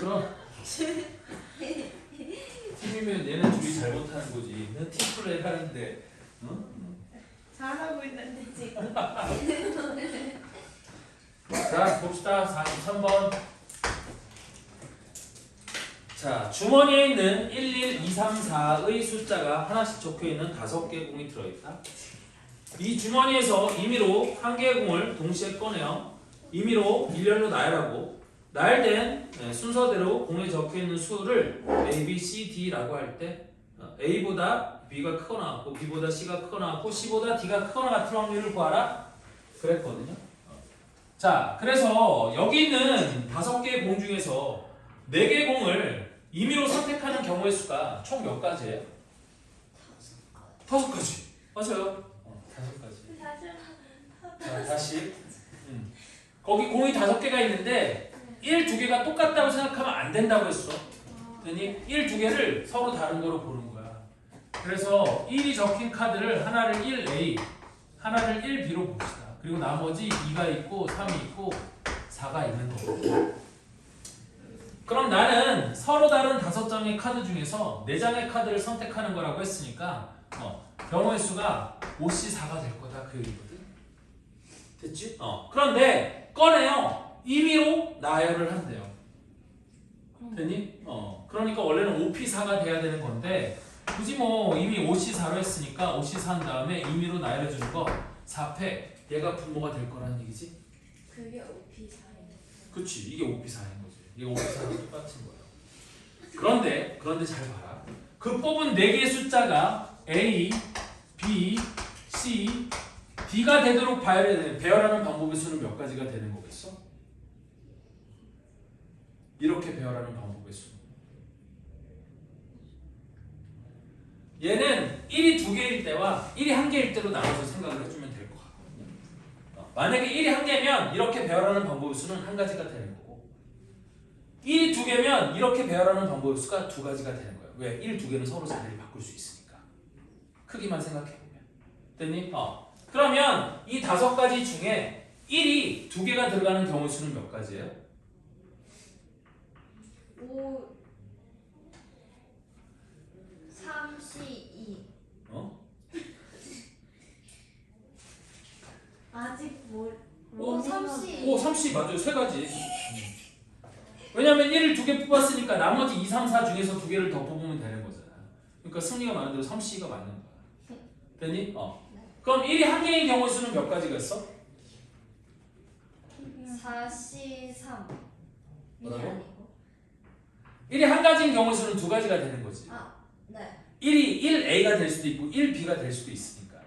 그럼 팀이면 얘네 둘이 잘못하는 거지. 내가 팀플레이를 하는데 잘하고 있는데 지금. 자 봅시다. 43번. 자 주머니에 있는 1, 1, 2, 3, 4의 숫자가 하나씩 적혀있는 5개의 공이 들어있다. 이 주머니에서 임의로 한 개의 공을 동시에 꺼내어 임의로 일렬로 나열하고 나열된 순서대로 공에 적혀있는 수를 A, B, C, D라고 할 때 A보다 B가 크거나 같고 B보다 C가 크거나 같고 C보다 D가 크거나 같은 확률을 구하라 그랬거든요. 자 그래서 여기 있는 5개의 공 중에서 4개의 공을 임의로 선택하는 경우의 수가 총 몇 가지예요? 5가지. 맞아요. 5가지. 자 다시 거기 공이 5개가 있는데 1, 2개가 똑같다고 생각하면 안 된다고 했어. 그러니 1, 2개를 서로 다른 거로 보는 거야. 그래서 1이 적힌 카드를 하나를 1A, 하나를 1B로 봅시다. 그리고 나머지 2가 있고 3이 있고 4가 있는 거고. 그럼 나는 서로 다른 5장의 카드 중에서 4장의 카드를 선택하는 거라고 했으니까 경우의 수가 5C4가 될 거다 그 얘기거든. 됐지? 그런데 꺼내요. 임의로 나열을 한대요. 됐니? 그러니까 원래는 5P4가 돼야 되는 건데 굳이 뭐 이미 5C4로 했으니까 5C4 한 다음에 임의로 나열해 주는 거 4패 얘가 분모가 될 거라는 얘기지? 그게 OP4예요. 그치 이게 5P4인 거지. 이게 5P4랑 똑같은 거야. 그런데 잘 봐라. 그 뽑은 4개의 숫자가 A, B, C, D가 되도록 배열하는 방법의 수는 몇 가지가 되는 거겠어? 이렇게 배열하는 방법의 수. 얘는 1이 2개일 때와 1이 1개일 때로 나눠서 생각을 해주면 될 것 같거든요. 만약에 1이 1개면 이렇게 배열하는 방법의 수는 1가지가 되는 거고 1이 2개면 이렇게 배열하는 방법의 수가 2가지가 되는 거예요. 왜? 1, 2개는 서로 자리를 바꿀 수 있으니까. 크기만 생각해보면. 됐니? 그러면 이 5가지 중에 1이 2개가 들어가는 경우 수는 몇 가지예요? 5, 3, C, 2. 아직 뭘? 5, 3C. 3C 맞아요. 3가지. 왜냐면 1을 2개 뽑았으니까 나머지 2, 3, 4 중에서 2개를 더 뽑으면 되는 거잖아. 그러니까 승리가 많은 대로 3C가 맞는 거야. 됐니? 그럼 1이 1개인 경우 수는 몇 가지가 있어? 4C, 3. 뭐라고? 1이 1가지인 경우 수는 2가지가 되는 거지. 네. 1이 1A가 될 수도 있고 1B가 될 수도 있으니까.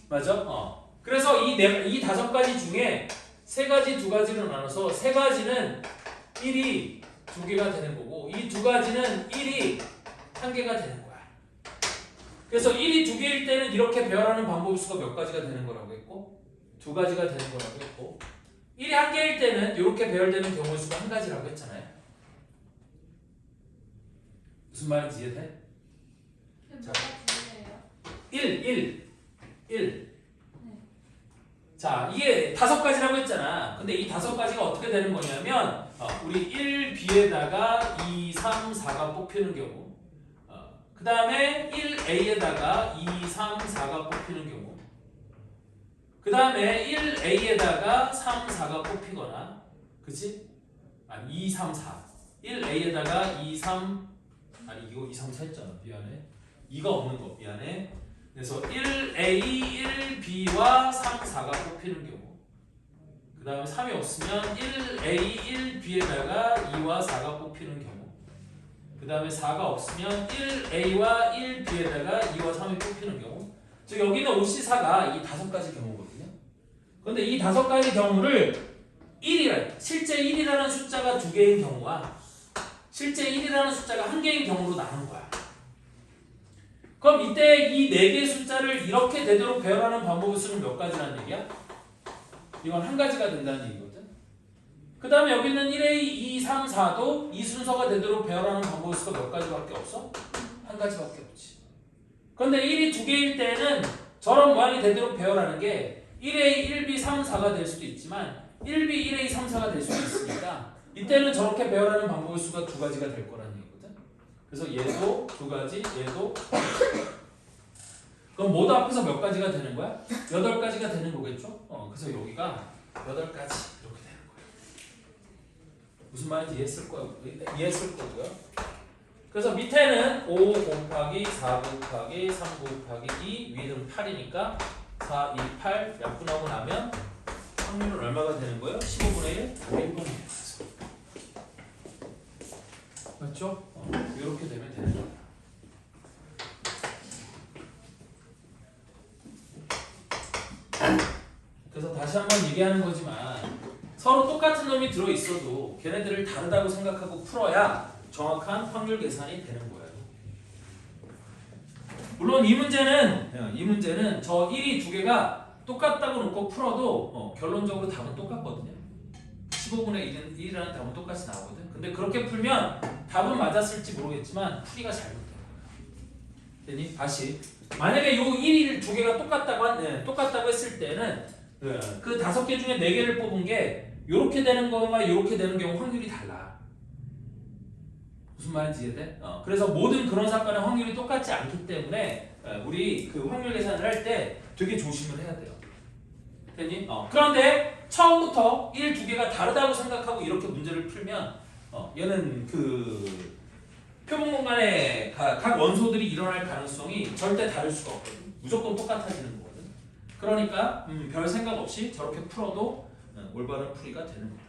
맞아? 그래서 이 5가지 중에 3가지, 2가지로 나눠서 3가지는 1이 2개가 되는 거고 이 2가지는 1이 1개가 되는 거야. 그래서 1이 2개일 때는 이렇게 배열하는 방법의 수가 몇 가지가 되는 거라고 했고 2가지가 되는 거라고 했고 1이 1개일 때는 이렇게 배열되는 경우의 수가 1가지라고 했잖아요. 무슨 말인지 이해돼? 뭐가 중요해요? 1. 자, 이게 5가지라고 했잖아. 근데 이 5가지가 어떻게 되는 거냐면 우리 1B에다가 2, 3, 4가 뽑히는 경우 그 다음에 1A에다가 2, 3, 4가 뽑히는 경우 그 다음에 1A에다가 3, 4가 뽑히거나 그치? 2, 3, 4 1A에다가 2, 3 이거 2, 3, 4 했잖아. 미안해. 2가 없는 거 미안해. 그래서 1A, 1B와 3, 4가 뽑히는 경우 그 다음에 3이 없으면 1A, 1B에다가 2와 4가 뽑히는 경우 그 다음에 4가 없으면 1A와 1B에다가 2와 3이 뽑히는 경우 즉 여기는 OC4가 이 5가지 경우거든요. 그런데 이 5가지 경우를 1이라 실제 1이라는 숫자가 2개인 경우와 실제 1이라는 숫자가 1개인 경우로 나눈 거야. 그럼 이때 이 4개의 숫자를 이렇게 되도록 배열하는 방법의 수는 몇 가지라는 얘기야? 이건 1가지가 된다는 얘기거든. 그 다음에 여기는 1A, 2, 3, 4도 이 순서가 되도록 배열하는 방법의 수가 몇 가지밖에 없어? 1가지밖에 없지. 그런데 1이 2개일 때는 저런 모양이 되도록 배열하는 게 1A, 1B, 3, 4가 될 수도 있지만 1B, 1A, 3, 4가 될 수도 있으니까 이때는 저렇게 배열하는 방법의 수가 두 가지가 될 거라는 얘기거든. 그래서 얘도 두 가지, 얘도 그럼 모두 합해서 몇 가지가 되는 거야? 8가지가 되는 거겠죠? 그래서 여기가 8가지 이렇게 되는 거야. 무슨 말인지 이해했을 거고요. 그래서 밑에는 5 곱하기 4 곱하기 3 곱하기 2 위에는 8이니까 4, 2, 8 약분하고 나면 확률은 얼마가 되는 거예요? 15분의 1? 1분의 1. 맞죠? 이렇게 되면 되는 거야. 그래서 다시 한번 얘기하는 거지만 서로 똑같은 놈이 들어있어도 걔네들을 다르다고 생각하고 풀어야 정확한 확률 계산이 되는 거예요. 물론 이 문제는 저 1이 두 개가 똑같다고 놓고 풀어도 결론적으로 답은 똑같거든요. 15분의 1이라는 답은 똑같이 나오거든. 근데 그렇게 풀면 답은 맞았을지 모르겠지만 풀이가 잘못된 거야. 되니? 다시 만약에 요 1이 두 개가 똑같다고 했을 때는 그 5개 중에 4개를 뽑은 게 요렇게 되는 거와 요렇게 되는 경우 확률이 달라. 무슨 말인지 이해돼? 그래서 모든 그런 사건의 확률이 똑같지 않기 때문에 우리 그 확률 계산을 할 때 되게 조심을 해야 돼요. 됐니? 그런데 처음부터 1, 2개가 다르다고 생각하고 이렇게 문제를 풀면 얘는 그 표본 공간에 각 원소들이 일어날 가능성이 절대 다를 수가 없거든. 무조건 똑같아지는 거거든. 그러니까 별 생각 없이 저렇게 풀어도 올바른 풀이가 되는 거다.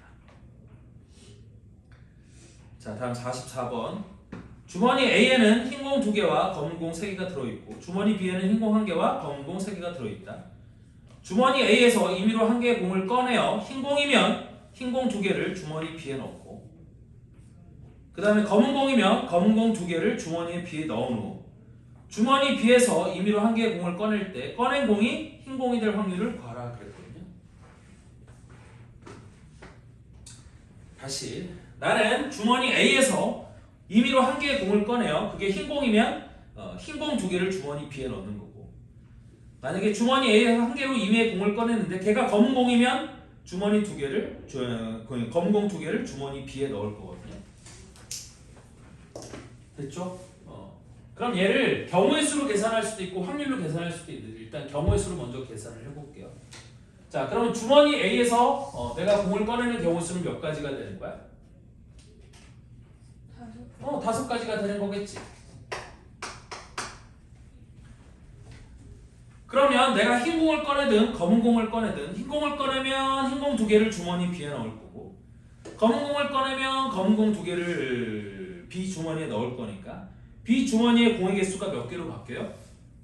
자, 다음 44번. 주머니 A에는 흰공 2개와 검은공 3개가 들어있고 주머니 B에는 흰공 1개와 검은공 3개가 들어있다. 주머니 A에서 임의로 1개의 공을 꺼내어 흰공이면 흰공 2개를 주머니 B에 넣고 그 다음에 검은공이면 검은공 2개를 주머니 B에 넣은 후 주머니 B에서 임의로 1개의 공을 꺼낼 때 꺼낸 공이 흰공이 될 확률을 구하라 그랬거든요. 다시 나는 주머니 A에서 임의로 1개의 공을 꺼내요. 그게 흰공이면 흰공 2개를 주머니 B에 넣는 거고 만약에 주머니 A에서 1개로 임의의 공을 꺼냈는데 걔가 검은공이면 주머니 2개를 검은공 2개를 주머니 B에 넣을 거거든요. 됐죠? 그럼 얘를 경우의 수로 계산할 수도 있고 확률로 계산할 수도 있는데 일단 경우의 수로 먼저 계산을 해볼게요. 자, 그러면 주머니 A에서 내가 공을 꺼내는 경우 수는 몇 가지가 되는 거야? 5가지가 되는 거겠지. 그러면 내가 흰 공을 꺼내든 검은 공을 꺼내든 흰 공을 꺼내면 흰 공 2개를 주머니 B에 넣을 거고 검은 공을 꺼내면 검은 공 2개를 B 주머니에 넣을 거니까 B 주머니의 공의 개수가 몇 개로 바뀌어요?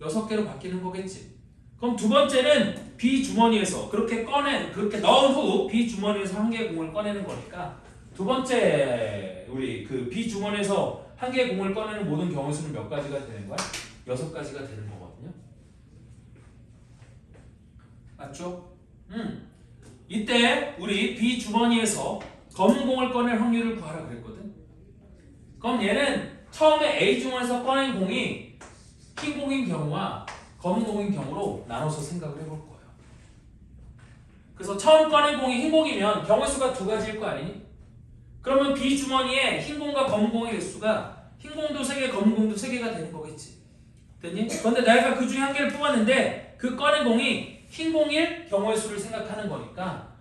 6개로 바뀌는 거겠지. 그럼 두 번째는 B 주머니에서 그렇게 넣은 후 B 주머니에서 1개의 공을 꺼내는 거니까 두 번째 우리 그 B 주머니에서 1개의 공을 꺼내는 모든 경우 수는 몇 가지가 되는 거야? 6가지가 되는 거거든요. 맞죠? 이때 우리 B 주머니에서 검은 공을 꺼낼 확률을 구하라 그랬거든. 그럼 얘는 처음에 A 주머니에서 꺼낸 공이 흰 공인 경우와 검은 공인 경우로 나눠서 생각을 해볼 거예요. 그래서 처음 꺼낸 공이 흰 공이면 경우 수가 2가지일 거 아니니? 그러면 B 주머니에 흰 공과 검은 공의 개수가 흰 공도 3개, 검은 공도 3개가 되는 거겠지. 됐니? 그런데 내가 그 중에 1개를 뽑았는데 그 꺼낸 공이 흰 공일 경우의 수를 생각하는 거니까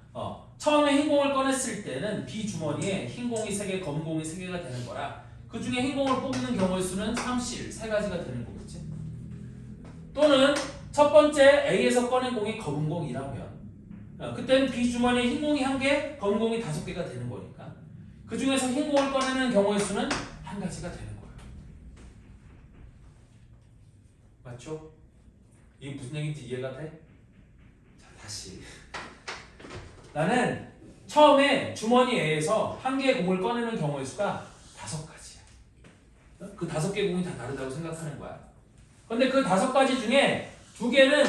처음에 흰 공을 꺼냈을 때는 B 주머니에 흰 공이 3개, 검은 공이 3개가 되는 거라 그 중에 흰 공을 뽑는 경우의 수는 3실, 3가지가 되는 거겠지. 또는 첫 번째 A에서 꺼낸 공이 검은 공이라면 그때는 B 주머니에 흰 공이 1개, 검은 공이 5개가 되는 거니까 그 중에서 흰 공을 꺼내는 경우의 수는 1가지가 되는 거예요. 맞죠? 이게 무슨 얘기인지 이해가 돼? 자, 다시 나는 처음에 주머니 A에서 1개의 공을 꺼내는 경우의 수가 5가지야. 그 5개 공이 다 다르다고 생각하는 거야. 근데 그 5가지 중에 2개는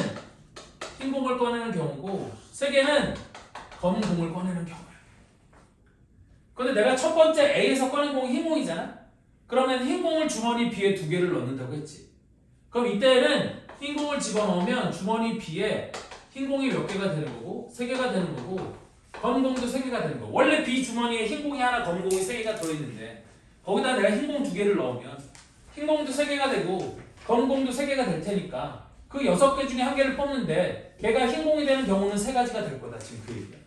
흰 공을 꺼내는 경우고 3개는 검은 공을 꺼내는 경우야. 근데 내가 첫 번째 A에서 꺼낸 공이 흰 공이잖아. 그러면 흰 공을 주머니 B에 2개를 넣는다고 했지. 그럼 이때는 흰 공을 집어넣으면 주머니 B에 흰 공이 몇 개가 되는 거고 3개가 되는 거고 검은공도 3개가 되는 거. 원래 B 주머니에 흰 공이 하나, 검은 공이 3개가 들어있는데 거기다 내가 흰 공 2개를 넣으면 흰 공도 3개가 되고 검은 공도 3개가 될 테니까 그 6개 중에 1개를 뽑는데 걔가 흰 공이 되는 경우는 3가지가 될 거다. 지금 그 얘기야.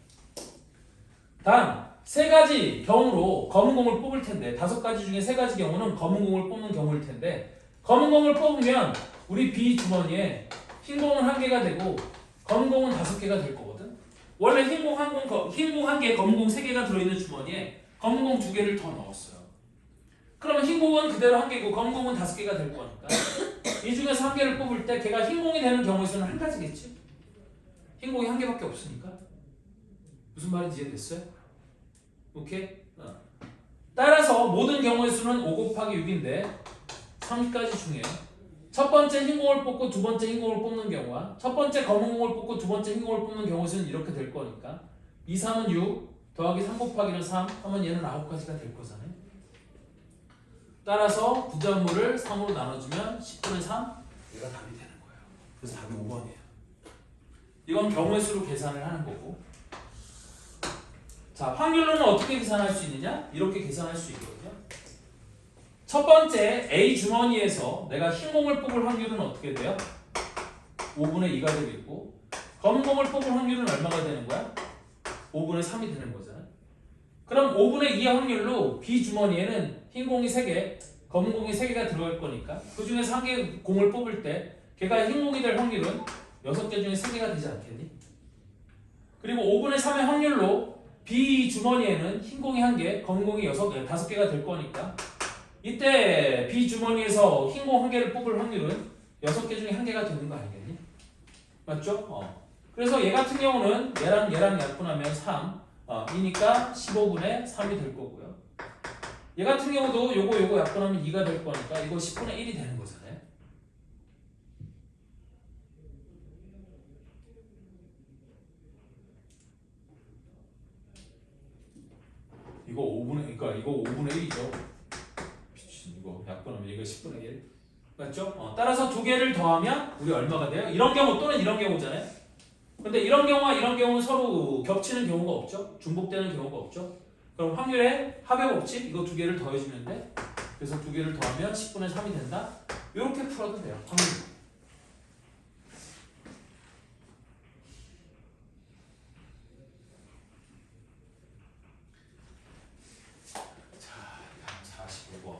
단 3가지 경우로 검은 공을 뽑을 텐데 5가지 중에 3가지 경우는 검은 공을 뽑는 경우일 텐데 검은 공을 뽑으면 우리 B 주머니에 흰 공은 1개가 되고 검은 공은 5개가 될 거거든. 원래 흰 공 1개, 검은 공 3개가 들어있는 주머니에 검은 공 2개를 더 넣었어요. 그러면 흰 공은 그대로 1개고 검은 공은 5개가 될 거니까 이 중에서 1개를 뽑을 때 걔가 흰 공이 되는 경우의 수는 1가지겠지? 흰 공이 1개밖에 없으니까. 무슨 말인지 이해됐어요? 오케이? 따라서 모든 경우의 수는 5 곱하기 6인데 3가지 중에 첫 번째 흰 공을 뽑고 두 번째 흰 공을 뽑는 경우와 첫 번째 검은 공을 뽑고 두 번째 흰 공을 뽑는 경우의 수는 이렇게 될 거니까 2, 3은 6 더하기 3 곱하기는 3 하면 얘는 9가지가 될 거잖아요. 따라서 부자물을 3으로 나눠주면 10분의 3 얘가 답이 되는 거예요. 그래서 답이 5번이에요. 이건 경우의 수로 계산을 하는 거고 자, 확률로는 어떻게 계산할 수 있느냐? 이렇게 계산할 수 있거든요. 첫 번째 A 주머니에서 내가 흰 공을 뽑을 확률은 어떻게 돼요? 5분의 2가 되겠고 검은 공을 뽑을 확률은 얼마가 되는 거야? 5분의 3이 되는 거잖아. 그럼 5분의 2의 확률로 B 주머니에는 흰 공이 3개, 검은 공이 3개가 들어갈 거니까 그 중에서 1개 공을 뽑을 때 걔가 흰 공이 될 확률은 6개 중에 3개가 되지 않겠니? 그리고 5분의 3의 확률로 B 주머니에는 흰 공이 1개, 검은 공이 5개가 될 거니까 이때 B 주머니에서 흰 공 1개를 뽑을 확률은 6개 중에 1개가 되는 거 아니겠니? 맞죠? 그래서 얘 같은 경우는 얘랑 약분하면 3 이니까 15분의 3이 될 거고요. 얘 같은 경우도 요거 약분하면 2가 될 거니까 이거 10분의 1이 되는 거잖아요. 이거 5분의 1이죠. 미친 이거 약분하면 이거 10분의 1. 맞죠? 따라서 2개를 더하면 우리 얼마가 돼요? 이런 경우 또는 이런 경우잖아요. 근데 이런 경우와 이런 경우는 서로 겹치는 경우가 없죠. 중복되는 경우가 없죠. 그럼 확률의 합의 법칙 이거 2개를 더해주면 돼. 그래서 2개를 더하면 10분의 3이 된다. 이렇게 풀어도 돼요. 확률. 자, 45번.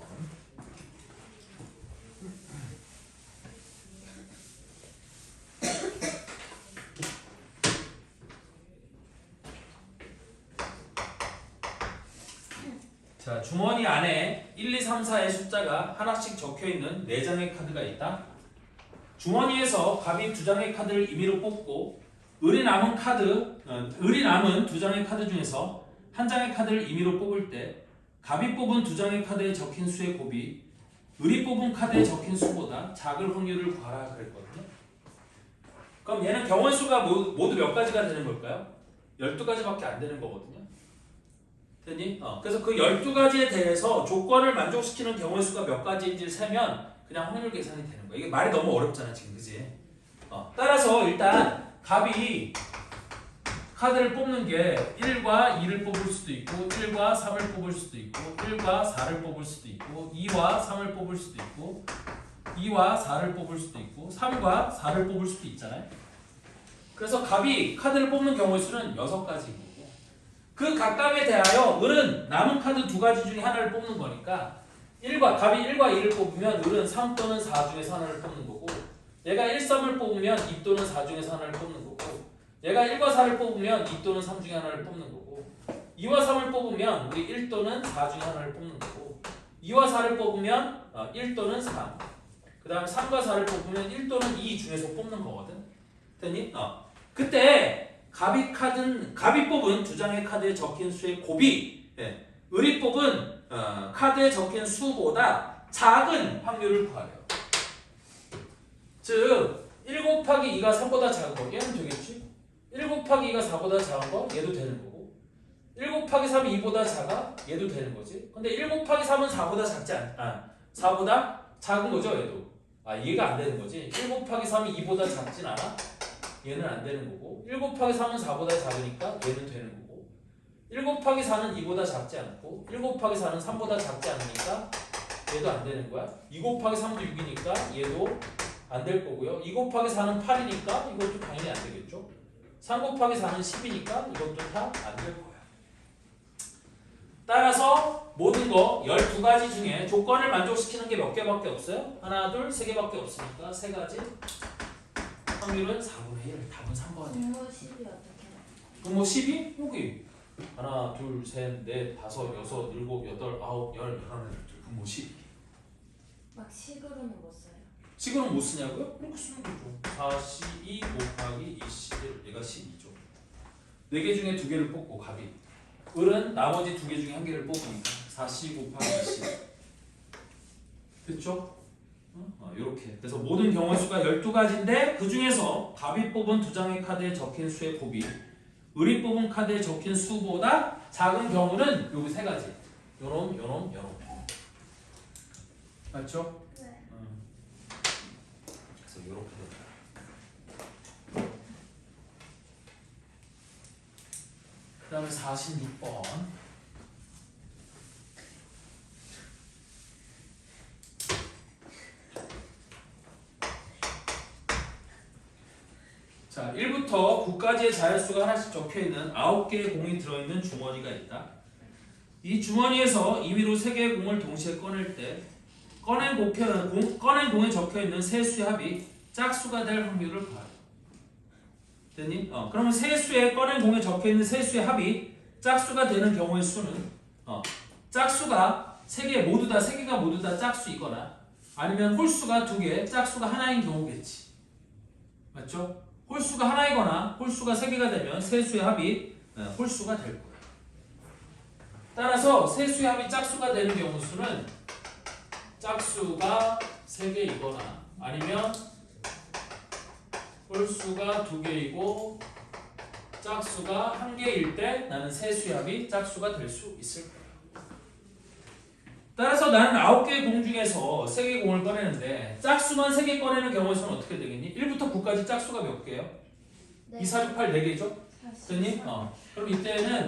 자, 주머니 안에 1, 2, 3, 4의 숫자가 하나씩 적혀있는 4장의 카드가 있다. 주머니에서 갑이 2장의 카드를 임의로 뽑고 을이 남은 2장의 카드 중에서 1장의 카드를 임의로 뽑을 때 갑이 뽑은 2장의 카드에 적힌 수의 곱이 을이 뽑은 카드에 적힌 수보다 작을 확률을 구하라 그랬거든요. 그럼 얘는 경우의 수가 모두 몇 가지가 되는 걸까요? 12가지밖에 안 되는 거거든요. 됐니? 그래서 그 12가지에 대해서 조건을 만족시키는 경우의 수가 몇 가지인지를 세면 그냥 확률 계산이 되는 거야. 이게 말이 너무 어렵잖아 지금, 그지? 따라서 일단 갑이 카드를 뽑는 게 1과 2를 뽑을 수도 있고 1과 3을 뽑을 수도 있고 1과 4를 뽑을 수도 있고 2와 3을 뽑을 수도 있고 2와 4를 뽑을 수도 있고 3과 4를 뽑을 수도 있잖아요. 그래서 갑이 카드를 뽑는 경우의 수는 6가지고 그 각각에 대하여 을은 남은 카드 2가지 중에 하나를 뽑는 거니까 갑이 1과 2를 뽑으면 을은 3 또는 4 중에서 하나를 뽑는 거고 얘가 1, 3을 뽑으면 2 또는 4 중에서 하나를 뽑는 거고 얘가 1과 4를 뽑으면 2 또는 3 중에 하나를 뽑는 거고 2와 3을 뽑으면 우리 1 또는 4 중에 하나를 뽑는 거고 2와 4를 뽑으면 1 또는 3 그 다음에 3과 4를 뽑으면 1 또는 2 중에서 뽑는 거거든. 됐니? 그때 갑이 뽑은 2장의 카드에 적힌 수의 곱이 을이 뽑은 카드에 적힌 수보다 작은 확률을 구하래요. 즉 1 곱하기 2가 3보다 작은 거 얘는 되겠지? 1 곱하기 2가 4보다 작은 거 얘도 되는 거고 1 곱하기 3이 2보다 작아? 얘도 되는 거지. 근데 1 곱하기 3은 4보다 작지 않아. 4보다 작은 거죠 얘도. 얘가 안 되는 거지. 1 곱하기 3이 2보다 작진 않아? 얘는 안 되는 거고 1 곱하기 3은 4보다 작으니까 얘는 되는 거고 1 곱하기 4는 2보다 작지 않고 1 곱하기 4는 3보다 작지 않으니까 얘도 안 되는 거야. 2 곱하기 3도 6이니까 얘도 안 될 거고요. 2 곱하기 4는 8이니까 이것도 당연히 안 되겠죠. 3 곱하기 4는 10이니까 이것도 다 안 될 거야. 따라서 모든 거 12가지 중에 조건을 만족시키는 게 몇 개밖에 없어요? 하나, 둘, 세 개밖에 없으니까 세 가지. 확률은 4분의 1. 답은 3번이에요. 분모 10이 어떻게 해요? 분모 12? 여기. 하나, 둘, 셋, 넷, 다섯, 여섯, 일곱, 여덟, 아홉, 열, 열하나, 열둘. 분모 12. 막 식으로는 못 써요. 식으로 못 쓰냐고요? 그렇게 쓰면 되죠. 42 곱하기 21. 얘가 12죠. 4개 중에 2개를 뽑고 갑이. 을은 나머지 2개 중에 1개를 뽑으니까 40 곱하기 20. 됐죠? 이렇게. 그래서 모든 경우의 수가 12가지인데 그 중에서 갑이 뽑은 2장의 카드에 적힌 수의 곱이 을이 뽑은 카드에 적힌 수보다 작은 경우는 여기 3가지. 요놈. 맞죠? 네. 그래서 이렇게 된다. 그 다음에 46번. 자, 1부터 9까지의 자연수가 하나씩 적혀있는 9개의 공이 들어있는 주머니가 있다. 이 주머니에서 임의로 3개의 공을 동시에 꺼낼 때 꺼낸 공에 적혀있는 세 수의 합이 짝수가 될 확률을 구하라. 됐니? 그러면 세 수의 꺼낸 공에 적혀있는 세 수의 합이 짝수가 되는 경우의 수는 짝수가 3개 모두 다 3개가 모두 다 짝수이거나 아니면 홀수가 2개, 짝수가 하나인 경우겠지. 맞죠? 홀수가 하나이거나 홀수가 3개가 되면 세 수의 합이 홀수가 될 거예요. 따라서 세 수의 합이 짝수가 되는 경우 수는 짝수가 3개이거나 아니면 홀수가 2개이고 짝수가 1개일 때 나는 세 수의 합이 짝수가 될 수 있을 거예요. 따라서 나는 9개의 공 중에서 3개의 공을 꺼내는데 짝수만 3개 꺼내는 경우에서는 어떻게 되겠니? 1부터 9까지 짝수가 몇 개예요? 네. 2, 4, 6, 8, 4개죠? 43. 됐니? 그럼 이때는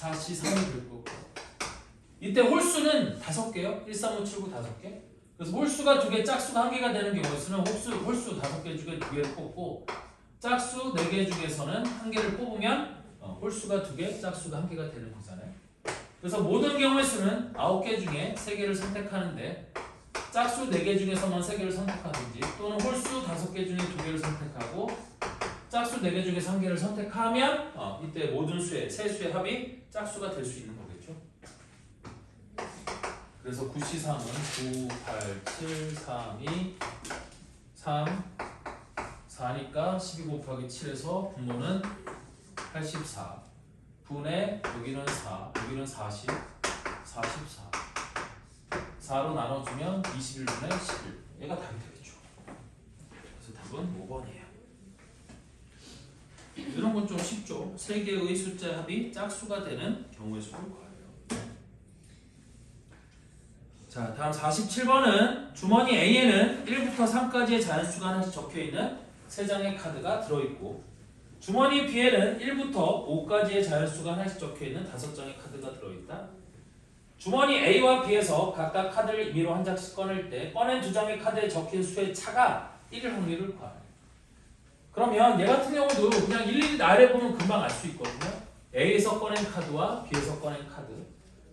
43을 될 거고 이때 홀수는 5개요? 1, 3, 5, 7, 9 5개? 그래서 홀수가 2개, 짝수가 1개가 되는 경우에서는 홀수 5개 중에 2개를 뽑고 짝수 4개 중에서는 1개를 뽑으면 홀수가 2개, 짝수가 1개가 되는 거잖아요. 그래서 모든 경우의 수는 9개 중에 3개를 선택하는데 짝수 4개 중에서만 3개를 선택하든지 또는 홀수 5개 중에 2개를 선택하고 짝수 4개 중에서 1개를 선택하면 이때 모든 수의 세 수의 합이 짝수가 될 수 있는 거겠죠. 그래서 9C3은 9, 8, 7, 3, 2, 3, 4니까 12 곱하기 7에서 분모는 84 분의 여기는 4, 여기는 40, 44 4로 나눠주면 21분의 11 얘가 답이 되겠죠. 그래서 답은 5번이에요. 이런 건 좀 쉽죠. 3개의 숫자 합이 짝수가 되는 경우의 수를 구하래요. 자, 다음 47번은 주머니 A에는 1부터 3까지의 자연수가 하나씩 적혀있는 3장의 카드가 들어있고 주머니 B에는 1부터 5까지의 자연수가 하나씩 적혀있는 5장의 카드가 들어있다. 주머니 A와 B에서 각각 카드를 임의로 한 장씩 꺼낼 때 꺼낸 2장의 카드에 적힌 수의 차가 1일 확률을 구하래요. 그러면 얘 같은 경우도 그냥 일일이 아래 보면 금방 알 수 있거든요. A에서 꺼낸 카드와 B에서 꺼낸 카드.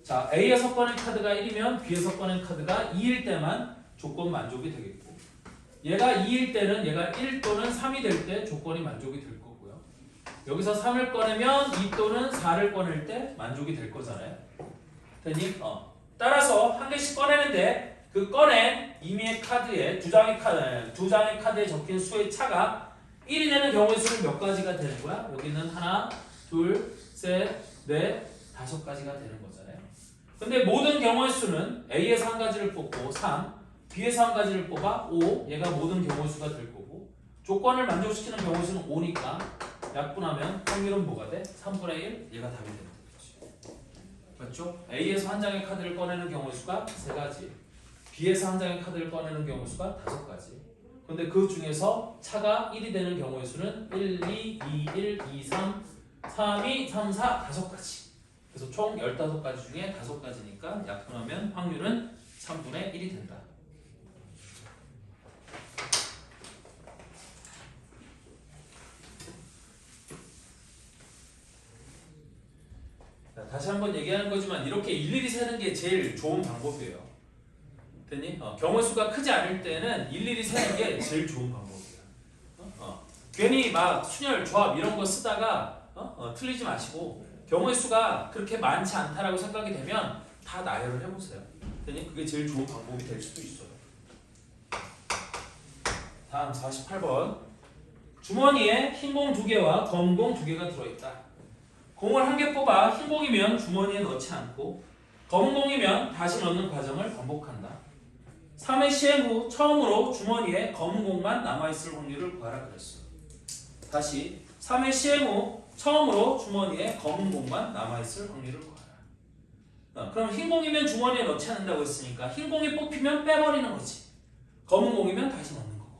자, A에서 꺼낸 카드가 1이면 B에서 꺼낸 카드가 2일 때만 조건 만족이 되겠고 얘가 2일 때는 얘가 1 또는 3이 될 때 조건이 만족이 될 거고요. 여기서 3을 꺼내면 2 또는 4를 꺼낼 때 만족이 될 거잖아요. 됐니? 따라서 한 개씩 꺼내는데 그 꺼낸 임의의 카드에 2장의 카드에 적힌 수의 차가 1이 되는 경우의 수는 몇 가지가 되는 거야? 여기는 하나, 둘, 셋, 넷, 5가지가 되는 거잖아요. 근데 모든 경우의 수는 A에서 한 가지를 뽑고 3, B에서 한 가지를 뽑아 5, 얘가 모든 경우의 수가 될 거고 조건을 만족시키는 경우의 수는 5니까 약분하면 확률은 뭐가 돼? 3분의 1, 얘가 답이 되는 거지. 맞죠? A에서 한 장의 카드를 꺼내는 경우의 수가 3가지, B에서 한 장의 카드를 꺼내는 경우의 수가 5가지. 근데 그 중에서 차가 1이 되는 경우의 수는 1, 2, 2, 1, 2, 3, 3, 2, 3, 4, 5가지. 그래서 총 15가지 중에 5가지니까 약분하면 확률은 3분의 1이 된다. 자, 다시 한번 얘기하는 거지만 이렇게 일일이 세는 게 제일 좋은 방법이에요. 됐니? 경우의 수가 크지 않을 때는 일일이 세는 게 제일 좋은 방법이야. 괜히 막 순열, 조합 이런 거 쓰다가 틀리지 마시고 경우의 수가 그렇게 많지 않다라고 생각이 되면 다 나열을 해보세요. 됐니? 그게 제일 좋은 방법이 될 수도 있어요. 다음 48번. 주머니에 흰 공 2개와 검은 공 2개가 들어있다. 공을 1개 뽑아 흰 공이면 주머니에 넣지 않고 검은 공이면 다시 넣는 과정을 반복한다. 3회 시행 후 처음으로 주머니에 검은 공만 남아있을 확률을 구하라 그랬어. 다시 3회 시행 후 처음으로 주머니에 검은 공만 남아있을 확률을 구하라. 그럼 흰 공이면 주머니에 넣지 않는다고 했으니까 흰 공이 뽑히면 빼버리는 거지. 검은 공이면 다시 넣는 거고.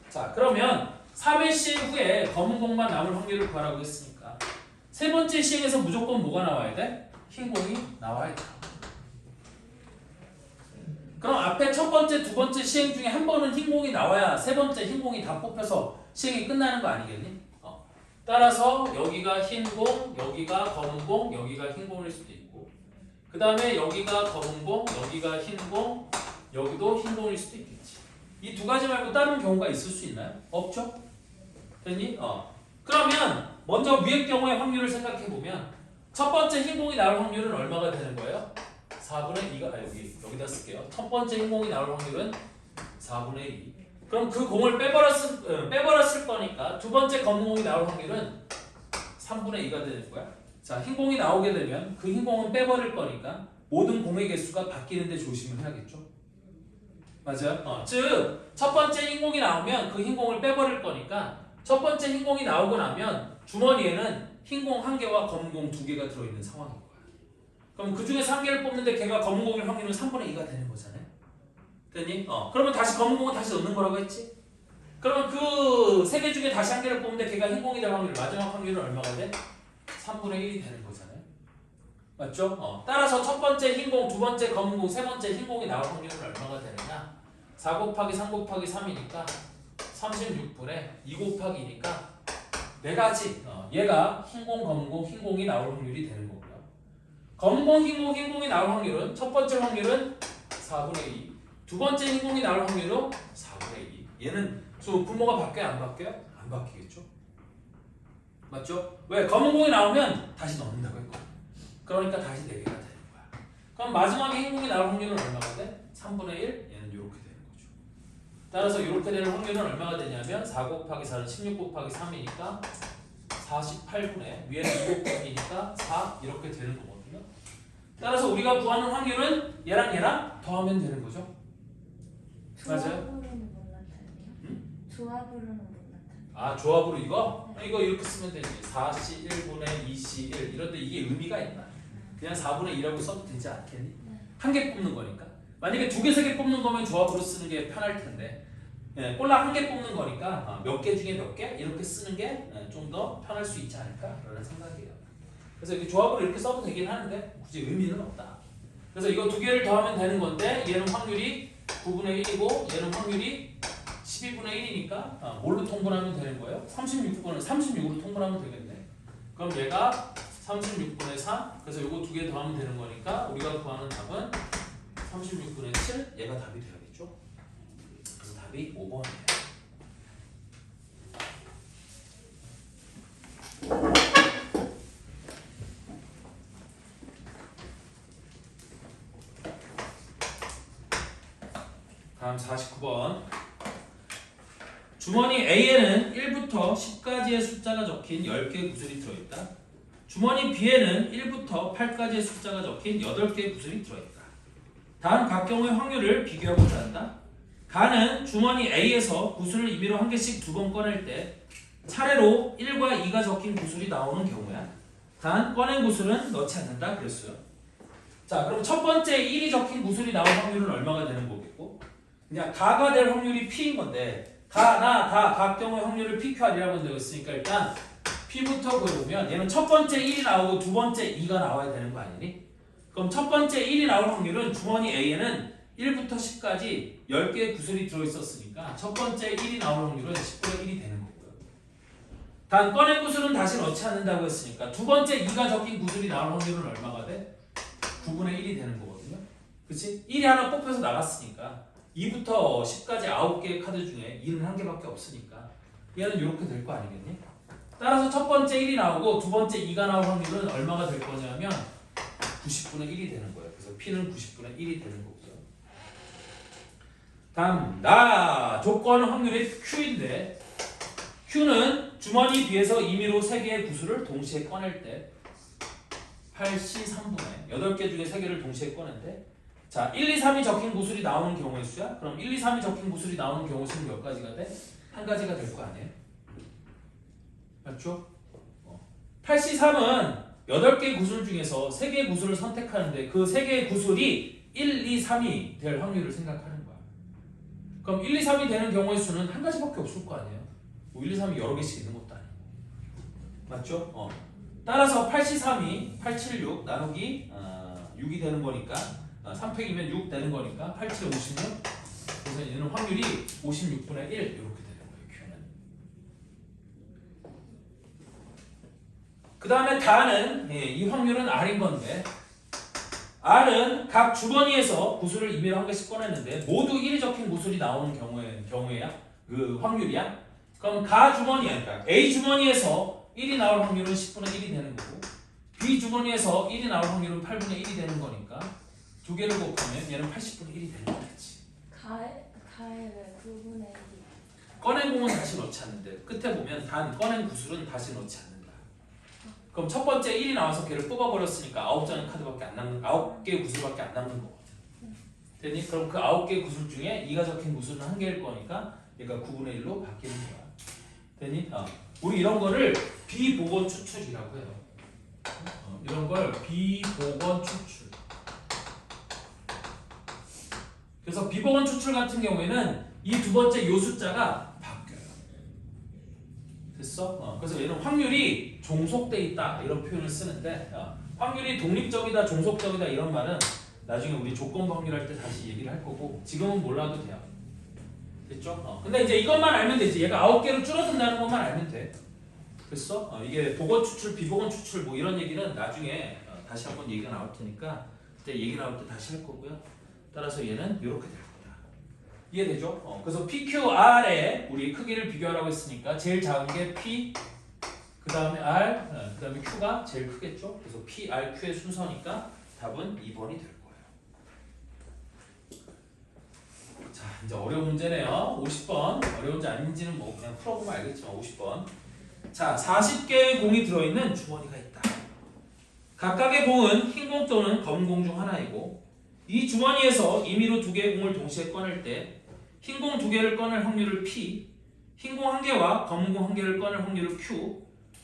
자, 그러면 3회 시행 후에 검은 공만 남을 확률을 구하라고 했으니까 세 번째 시행에서 무조건 뭐가 나와야 돼? 흰 공이 나와야 돼. 그럼 앞에 첫 번째, 두 번째 시행 중에 한 번은 흰 공이 나와야 세 번째 흰 공이 다 뽑혀서 시행이 끝나는 거 아니겠니? 따라서 여기가 흰 공, 여기가 검은 공, 여기가 흰 공일 수도 있고 그 다음에 여기가 검은 공, 여기가 흰 공, 여기도 흰 공일 수도 있겠지. 이 두 가지 말고 다른 경우가 있을 수 있나요? 없죠? 됐니? 그러면 먼저 위의 경우의 확률을 생각해보면 첫 번째 흰 공이 나올 확률은 얼마가 되는 거예요? 4분의 2가 여기다 쓸게요. 첫 번째 흰 공이 나올 확률은 4분의 2. 그럼 그 공을 빼버렸을 거니까 두 번째 검은 공이 나올 확률은 3분의 2가 되는 거야. 자, 흰 공이 나오게 되면 그 흰 공은 빼버릴 거니까 모든 공의 개수가 바뀌는데 조심을 해야겠죠. 맞아요? 즉, 첫 번째 흰 공이 나오면 그 흰 공을 빼버릴 거니까 첫 번째 흰 공이 나오고 나면 주머니에는 흰 공 1개와 검은 공 2개가 들어있는 상황인 거야. 그럼 그 중에서 1개를 뽑는데 걔가 검은 공일 확률은 3분의 2가 되는 거잖아요. 됐니? 그러면 다시 검은 공은 다시 넣는 거라고 했지? 그러면 그 3개 중에 다시 1개를 뽑는데 걔가 흰 공이 될 확률, 마지막 확률은 얼마가 돼? 3분의 1이 되는 거잖아요. 맞죠? 따라서 첫 번째 흰 공, 두 번째 검은 공, 세 번째 흰 공이 나올 확률은 얼마가 되느냐? 4 곱하기 3 곱하기 3이니까 36분의 2 곱하기 2니까 4가지. 얘가 흰 공, 검은 공, 흰 공이 나올 확률이 되는 거고요. 검은 공, 흰 공, 흰 공이 나올 확률은 첫 번째 확률은 4분의 2, 두 번째 흰 공이 나올 확률은 4분의 2. 얘는 분모가 바뀌어요? 안 바뀌어요? 안 바뀌겠죠? 맞죠? 왜? 검은 공이 나오면 다시 넣는다고 했거든. 그러니까 다시 4개가 되는 거야. 그럼 마지막에 흰 공이 나올 확률은 얼마가 돼? 3분의 1? 얘는 이렇게 되는 거죠. 따라서 이렇게 되는 확률은 얼마가 되냐면 4 곱하기 4는 16 곱하기 3이니까 48분의 위에는 2 곱하기니까 4 이렇게 되는 거거든요. 따라서 우리가 구하는 확률은 얘랑 더하면 되는 거죠. 맞아요? 조합으로는 못 나타내요? 조합으로는 못 나타내요? 조합으로 이거? 이거 이렇게 쓰면 되지. 4C 1분의 2C 1 이런데 이게 의미가 있나? 그냥 4분의 2라고 써도 되지 않겠니? 한 개 뽑는 거니까. 만약에 2개, 3개 뽑는 거면 조합으로 쓰는 게 편할 텐데 꼴랑 한 개 뽑는 거니까 몇 개 중에 몇 개? 이렇게 쓰는 게 좀 더 편할 수 있지 않을까? 라는 생각이에요. 그래서 이렇게 조합으로 이렇게 써도 되긴 하는데 굳이 의미는 없다. 그래서 이거 2개를 더하면 되는 건데 얘는 확률이 9분의 1이고 얘는 확률이 12분의 1이니까 뭘로 통분하면 되는 거예요? 36분을 36으로 통분하면 되겠네. 그럼 얘가 36분의 3 그래서 이거 2개 더하면 되는 거니까 우리가 구하는 답은 36분의 7 얘가 답이 되겠죠. 그래서 답이 5번이에요. 다음 49번. 주머니 A에는 1부터 10까지의 숫자가 적힌 10개의 구슬이 들어있다. 주머니 B에는 1부터 8까지의 숫자가 적힌 8개의 구슬이 들어있다. 다음 각 경우의 확률을 비교해보자 한다. 가는 주머니 A에서 구슬을 임의로 한 개씩 2번 꺼낼 때 차례로 1과 2가 적힌 구슬이 나오는 경우야. 단 꺼낸 구슬은 넣지 않는다 그랬어요. 자, 그럼 첫 번째 1이 적힌 구슬이 나올 확률은 얼마가 되는 거겠고? 그냥 가가 될 확률이 P인 건데 가, 나, 다 각 경우의 확률을 PQR이라고 되어 있으니까 일단 P부터 그려보면 얘는 첫 번째 1이 나오고 두 번째 2가 나와야 되는 거 아니니? 그럼 첫 번째 1이 나올 확률은 주머니 A에는 1부터 10까지 10개의 구슬이 들어있었으니까 첫 번째 1이 나올 확률은 10분의 1이 되는 거고요. 단 꺼낸 구슬은 다시 넣지 않는다고 했으니까 두 번째 2가 적힌 구슬이 나올 확률은 얼마가 돼? 9분의 1이 되는 거거든요. 그치? 1이 하나 뽑혀서 나갔으니까 2부터 10까지 9개의 카드 중에 2는 한 개밖에 없으니까 얘는 이렇게 될 거 아니겠니? 따라서 첫 번째 1이 나오고 두 번째 2가 나올 확률은 얼마가 될 거냐면 90분의 1이 되는 거예요. 그래서 P는 90분의 1이 되는 거고요. 다음 나 조건 확률이 Q인데 Q는 주머니 뒤에서 임의로 3개의 구슬을 동시에 꺼낼 때 8시 3분에 8개 중에 3개를 동시에 꺼낸대. 자, 1, 2, 3이 적힌 구슬이 나오는 경우의 수야? 그럼 1, 2, 3이 적힌 구슬이 나오는 경우 수는 몇 가지가 돼? 한 가지가 될 거 아니에요? 맞죠? 8시 3은 8개의 구슬 중에서 3개의 구슬을 선택하는데 그 3개의 구슬이 1, 2, 3이 될 확률을 생각하는 거야. 그럼 1, 2, 3이 되는 경우의 수는 한 가지밖에 없을 거 아니에요? 뭐 1, 2, 3이 여러 개씩 있는 것도 아니고. 맞죠? 따라서 8시 3이 8, 7, 6 나누기 6이 되는 거니까 3팩이면 6 되는 거니까 8, 7, 56 그래서 얘는 확률이 56분의 1 이렇게 되는 거예요. Q는. 그 다음에 다는 이 확률은 R인 건데 R은 각 주머니에서 구슬을 임의로 한 개씩 꺼냈는데 모두 1이 적힌 구슬이 나오는 경우에야 그 확률이야. 그럼 가 주머니야. 그러니까 A 주머니에서 1이 나올 확률은 10분의 1이 되는 거고 B 주머니에서 1이 나올 확률은 8분의 1이 되는 거니까 두 개를 곱하면 얘는 80분의 1이 되는 거겠지. 가에 왜 9분의 1이? 꺼낸 공은 다시 넣지 않는데 끝에 보면 단 꺼낸 구슬은 다시 넣지 않는다. 그럼 첫 번째 1이 나와서 걔를 뽑아버렸으니까 9장의 카드밖에 안 남는 9개의 구슬밖에 안 남는 거거든. 됐니? 그럼 그 9개의 구슬 중에 2가 적힌 구슬은 한 개일 거니까 얘가 9분의 1로 바뀌는 거야. 됐니? 우리 이런 거를 비보건 추출이라고 해요. 이런 걸 비보건 추출. 그래서 비보건 추출 같은 경우에는 이 두 번째 요 숫자가 바뀌어요. 됐어? 그래서 얘는 확률이 종속돼 있다 이런 표현을 쓰는데 확률이 독립적이다 종속적이다 이런 말은 나중에 우리 조건부 확률 할 때 다시 얘기를 할 거고 지금은 몰라도 돼요. 됐죠? 근데 이제 이것만 알면 되지. 얘가 9개로 줄어든다는 것만 알면 돼. 됐어? 이게 보건 추출, 비보건 추출 뭐 이런 얘기는 나중에 다시 한번 얘기가 나올 테니까 그때 얘기 나올 때 다시 할 거고요. 따라서 얘는 이렇게 될 거다. 이해되죠? 그래서 PQR에 우리 크기를 비교하라고 했으니까 제일 작은 게 P, 그 다음에 R, 그 다음에 Q가 제일 크겠죠? 그래서 P, R, Q의 순서니까 답은 2번이 될 거예요. 자, 이제 어려운 문제네요. 50번. 어려운지 아닌지는 뭐 그냥 풀어보면 알겠지만 50번. 자, 40개의 공이 들어있는 주머니가 있다. 각각의 공은 흰 공 또는 검은 공 중 하나이고 이 주머니에서 임의로 2개의 공을 동시에 꺼낼 때 흰 공 2개를 꺼낼 확률을 P, 흰 공 1개와 검은 공 1개를 꺼낼 확률을 Q,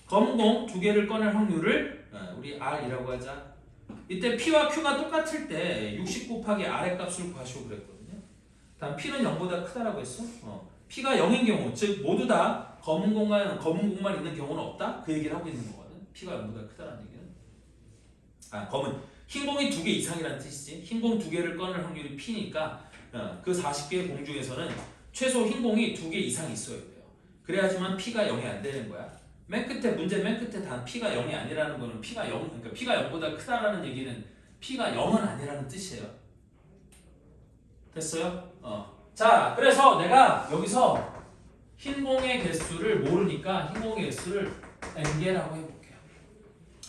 검은 공 2개를 꺼낼 확률을 우리 R이라고 하자. 이때 P와 Q가 똑같을 때 60 곱하기 R의 값을 구하시오 그랬거든요. 다음 P는 0보다 크다라고 했어. P가 0인 경우, 즉 모두 다 검은 공만 있는 경우는 없다. 그 얘기를 하고 있는 거거든. P가 0보다 크다는 얘기는. 흰 공이 2개 이상이라는 뜻이지. 흰 공 2개를 꺼낼 확률이 P니까 그 40개의 공 중에서는 최소 흰 공이 2개 이상 있어야 돼요. 그래야지만 P가 0이 안 되는 거야. 문제 맨 끝에 단 P가 0이 아니라는 거는 그러니까 P가 0보다 크다라는 얘기는 P가 0은 아니라는 뜻이에요. 됐어요? 자, 그래서 내가 여기서 흰 공의 개수를 모르니까 흰 공의 개수를 N개라고 해볼게요.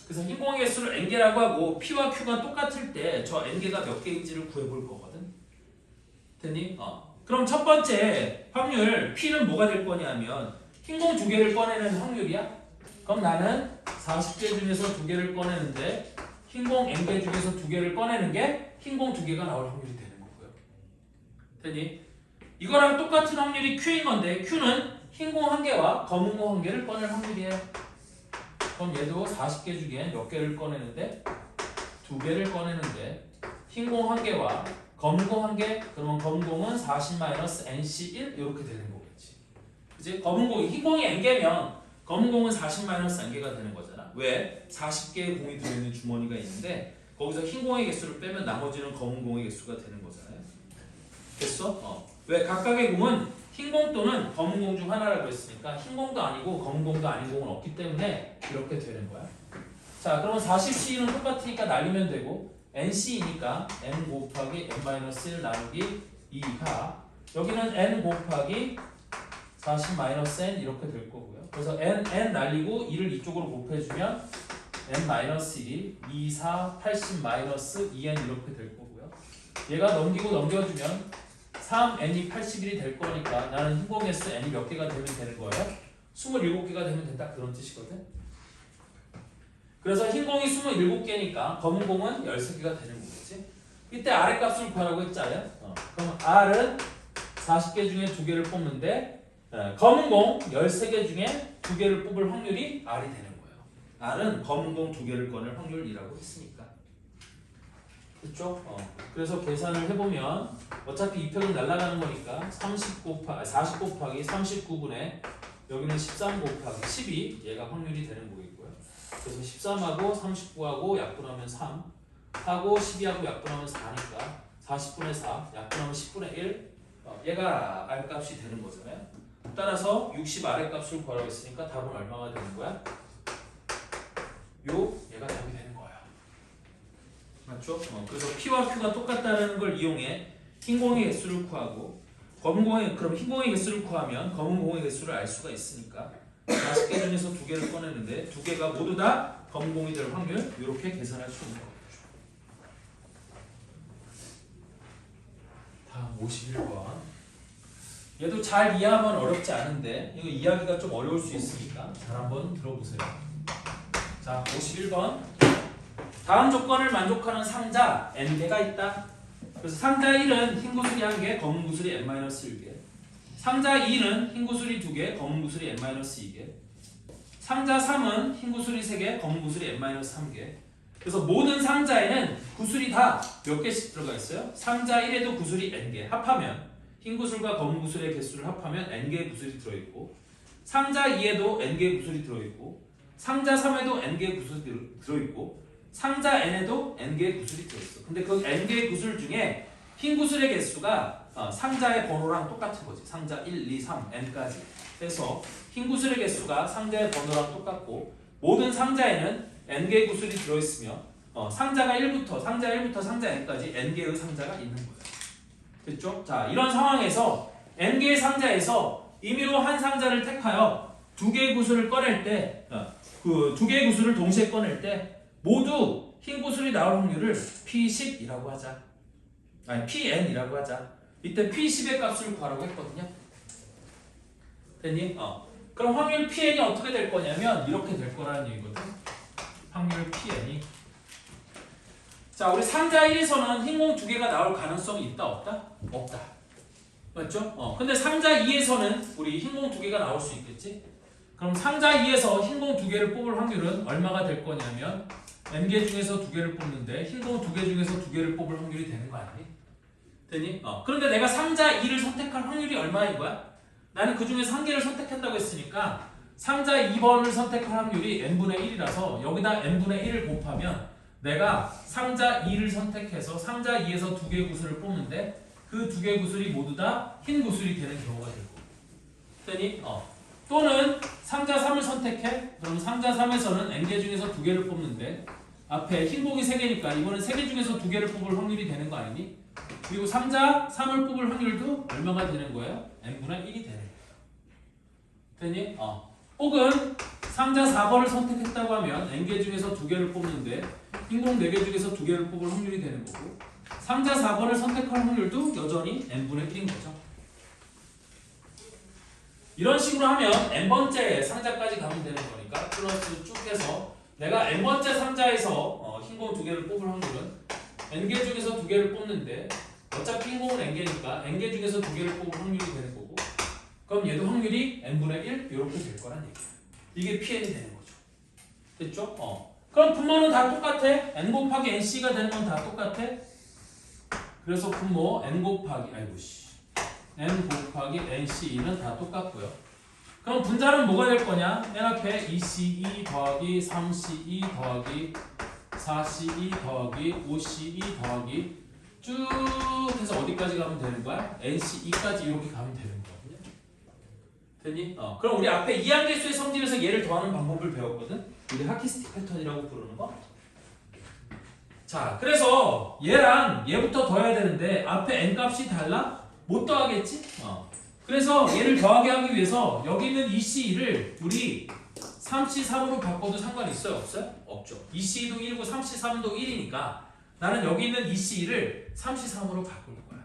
그래서 흰 공의 개수를 N개라고 하고 P와 Q가 똑같을 때 저 N개가 몇 개인지를 구해볼 거거든. 됐니? 그럼 첫 번째 확률 P는 뭐가 될 거냐면 흰 공 2개를 꺼내는 확률이야. 그럼 나는 40개 중에서 2개를 꺼내는데 흰 공 N개 중에서 2개를 꺼내는 게 흰 공 2개가 나올 확률이 되는 거고요. 됐니? 이거랑 똑같은 확률이 Q인 건데 Q는 흰 공 1개와 검은 공 1개를 꺼낼 확률이에요. 그럼 얘도 40개 중에 몇 개를 꺼내는데 2개를 꺼내는데 흰 공 1개와 검은 공 1개, 그러면 검은 공은 40-NC1 이렇게 되는 거겠지. 그치? 흰 공이 N개면 검은 공은 40-n개가 되는 거잖아. 왜? 40개의 공이 들어있는 주머니가 있는데 거기서 흰 공의 개수를 빼면 나머지는 검은 공의 개수가 되는 거잖아요. 됐어? 왜? 각각의 공은 흰 공 또는 검은 공 중 하나라고 했으니까 흰 공도 아니고 검은 공도 아닌 공은 없기 때문에 이렇게 되는 거야. 자, 그러면 40C는 똑같으니까 날리면 되고 NC니까 n 곱하기 n-1 나누기 2가 여기는 n 곱하기 40-n 이렇게 될 거고요. 그래서 n 날리고 2를 이쪽으로 곱해주면 n-1이 2, 4, 80-2n 이렇게 될 거고요. 얘가 넘기고 넘겨주면 3n이 81이 될 거니까 나는 흰공에서 n이 몇 개가 되면 되는 거예요? 27개가 되면 된다 그런 뜻이거든. 그래서 흰공이 27개니까 검은 공은 13개가 되는 거겠지. 이때 R의 값을 구하라고 했잖아요. 그럼 R은 40개 중에 2개를 뽑는데 검은 공 13개 중에 2개를 뽑을 확률이 R이 되는 거예요. R은 검은 공 2개를 꺼낼 확률이라고 했으니까. 그렇죠? 그래서 계산을 해보면 어차피 이 편은 날아가는 거니까 40 곱하기 39분의 여기는 13 곱하기 12 얘가 확률이 되는 거겠고요. 그래서 13하고 39하고 약분하면 3 하고 12하고 약분하면 4니까 40분의 4 약분하면 10분의 1 얘가 R값이 되는 거잖아요. 따라서 60 R값을 구하라고 했으니까 답은 얼마가 되는 거야? 얘가 답이 되는 거야. 맞죠? 그래서 P와 Q가 똑같다는 걸 이용해 흰 공의 개수를 구하고 검은 공의 그럼 흰 공의 개수를 구하면 검은 공의 개수를 알 수가 있으니까 40개 중에서 2개를 꺼내는데 2개가 모두 다 검은 공이 될 확률 이렇게 계산할 수 있는 거죠. 다음 51번. 얘도 잘 이해하면 어렵지 않은데 이거 이해하기가 좀 어려울 수 있으니까 잘 한번 들어보세요. 자, 51번. 다음 조건을 만족하는 상자 n개가 있다. 그래서 상자 1은 흰 구슬이 1개, 검은 구슬이 n-1개. 상자 2는 흰 구슬이 2개, 검은 구슬이 n-2개. 상자 3은 흰 구슬이 3개, 검은 구슬이 n-3개. 그래서 모든 상자에는 구슬이 다 몇 개씩 들어가 있어요? 상자 1에도 구슬이 n개 합하면 흰 구슬과 검은 구슬의 개수를 합하면 n개의 구슬이 들어있고 상자 2에도 n개의 구슬이 들어있고 상자 3에도 n개의 구슬이 들어있고 상자 n에도 n개의 구슬이 들어있어. 근데 그 n개의 구슬 중에 흰 구슬의 개수가 상자의 번호랑 똑같은 거지. 상자 1, 2, 3, n까지. 그래서 흰 구슬의 개수가 상자의 번호랑 똑같고 모든 상자에는 n개의 구슬이 들어있으며 상자 1부터 상자 n까지 n개의 상자가 있는 거예요. 됐죠? 자, 이런 상황에서 n개의 상자에서 임의로 한 상자를 택하여 2개의 구슬을 꺼낼 때 그 2개의 구슬을 동시에 꺼낼 때 모두 흰 구슬이 나올 확률을 P10이라고 하자. 아니 PN이라고 하자. 이때 P10의 값을 구하라고 했거든요. 됐니? 그럼 확률 PN이 어떻게 될 거냐면 이렇게 될 거라는 얘기거든. 확률 PN이. 자, 우리 상자 1에서는 흰 공 2개가 나올 가능성이 있다 없다? 없다. 맞죠? 근데 상자 2에서는 우리 흰 공 2개가 나올 수 있겠지? 그럼 상자 2에서 흰 공 2개를 뽑을 확률은 얼마가 될 거냐면 n개 중에서 2개를 뽑는데 흰 공 2개 중에서 2개를 뽑을 확률이 되는 거 아니니? 되니? 그런데 내가 상자 2를 선택할 확률이 얼마인 거야? 나는 그 중에서 한 개를 선택한다고 했으니까 상자 2번을 선택할 확률이 n분의 1이라서 여기다 n분의 1을 곱하면 내가 상자 2를 선택해서 상자 2에서 2개의 구슬을 뽑는데 그 2개의 구슬이 모두 다 흰 구슬이 되는 경우가 되고 되니? 또는 상자 3을 선택해. 그럼 상자 3에서는 n개 중에서 2개를 뽑는데 앞에 흰 공이 3개니까 이거는 3개 중에서 2개를 뽑을 확률이 되는 거 아니니? 그리고 상자 3을 뽑을 확률도 얼마가 되는 거예요? n분의 1이 되는 거예요. 되니? 혹은 상자 4번을 선택했다고 하면 n개 중에서 2개를 뽑는데 흰 공 4개 중에서 2개를 뽑을 확률이 되는 거고 상자 4번을 선택할 확률도 여전히 n분의 1인 거죠. 이런 식으로 하면 n번째 상자까지 가면 되는 거니까 플러스 쭉 해서 내가 n번째 상자에서 흰 공 2개를 뽑을 확률은 n개 중에서 2개를 뽑는데 어차피 흰 공은 n개니까 n개 중에서 2개를 뽑을 확률이 되는 거고 그럼 얘도 확률이 n분의 1 이렇게 될 거란 얘기야. 이게 PN이 되는 거죠. 됐죠? 그럼 분모는 다 똑같아. n 곱하기 nc가 되는 건 다 똑같아. 그래서 분모 n 곱하기 n 곱하기 nc는 다 똑같고요. 그럼 분자는 뭐가 될 거냐? 맨 앞에 2C2 더하기 3C2 더하기 4C2 더하기 5C2 더하기 쭉 해서 어디까지 가면 되는 거야? NC2까지 이렇게 가면 되는 거거든요. 됐니? 그럼 우리 앞에 이항계수의 성질에서 얘를 더하는 방법을 배웠거든? 우리 하키스틱 패턴이라고 부르는 거. 자, 그래서 얘랑 얘부터 더해야 되는데 앞에 n 값이 달라? 못 더하겠지? 그래서 얘를 더하게 하기 위해서 여기 있는 2C2를 우리 3C3으로 바꿔도 상관이 있어요? 없어요? 없죠. 2C2도 1이고 3C3도 1이니까 나는 여기 있는 2C2를 3C3으로 바꿀 거야.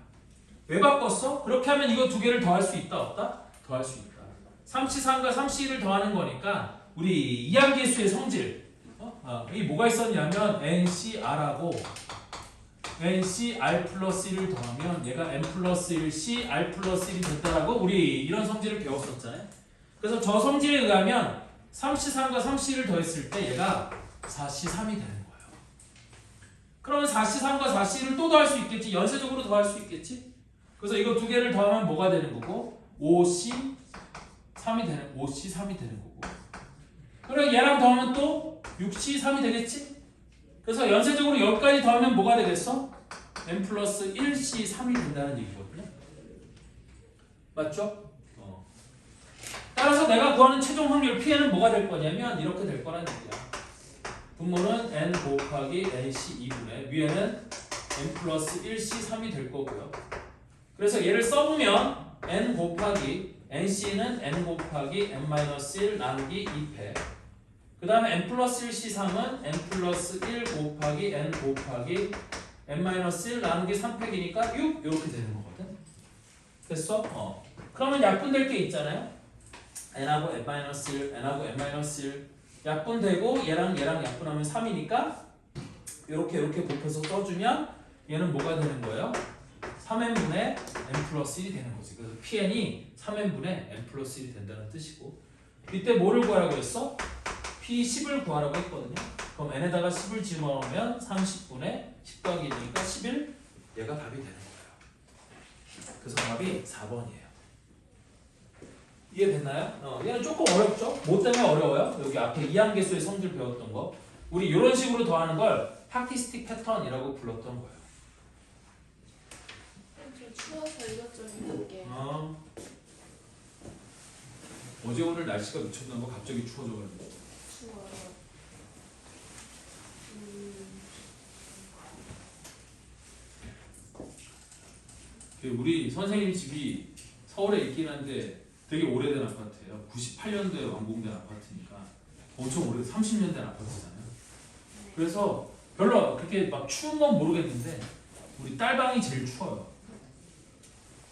왜 바꿨어? 그렇게 하면 이거 두 개를 더할 수 있다? 없다? 더할 수 있다. 3C3과 3C2를 더하는 거니까 우리 이항계수의 성질 이 뭐가 있었냐면 NCR하고 NCR 플러스 1을 더하면 얘가 N 플러스 1 CR 플러스 1이 됐다라고 우리 이런 성질을 배웠었잖아요. 그래서 저 성질에 의하면 3C3과 3C를 더했을 때 얘가 4C3이 되는 거예요. 그러면 4C3과 4C를 또 더할 수 있겠지. 연쇄적으로 더할 수 있겠지. 그래서 이거 두 개를 더하면 뭐가 되는 거고 5C3이 되는 거고 그리고 얘랑 더하면 또 6C3이 되겠지. 그래서 연쇄적으로 여기까지 더하면 뭐가 되겠어? n 플러스 1C3이 된다는 얘기거든요. 맞죠? 따라서 내가 구하는 최종 확률 Pn은 뭐가 될 거냐면 이렇게 될 거라는 얘기야. 분모는 n 곱하기 nC2분의 위에는 n 플러스 1C3이 될 거고요. 그래서 얘를 써보면 n 곱하기 NC는 n 곱하기 n-1 나누기 2패 그 다음에 n 플러스 1C3은 n 플러스 1 곱하기 n 곱하기 n-1 나누기 3팩이니까 6 이렇게 되는 거거든. 됐어? 그러면 약분될 게 있잖아요. n하고 n-1, n하고 n-1 약분되고 얘랑 약분하면 3이니까 이렇게 곱해서 써주면 얘는 뭐가 되는 거예요? 3n분의 n 플러스 1이 되는 거지. 그래서 Pn이 3n분의 n 플러스 1이 된다는 뜻이고 이때 뭐를 구하라고 했어? P10을 구하라고 했거든요. 그럼 n에다가 10을 집어넣으면 30분의 10 더하기 1이니까 11 얘가 답이 되는 거예요. 그래서 답이 4번이에요. 이해됐나요? 얘는 조금 어렵죠? 뭐 때문에 어려워요? 여기 앞에 이항계수의 성질 배웠던 거 우리 이런 식으로 더하는 걸 하키스틱 패턴이라고 불렀던 거예요. 저 추워서 이것 좀 해볼게요. 어제 오늘 날씨가 미쳤나 봐. 갑자기 추워져가지고. 추워요. 우리 선생님 집이 서울에 있긴 한데 되게 오래된 아파트예요. 98년도에 완공된 아파트니까 엄청 오래된 30년 된 아파트잖아요. 그래서 별로 그렇게 막 추운 건 모르겠는데 우리 딸 방이 제일 추워요.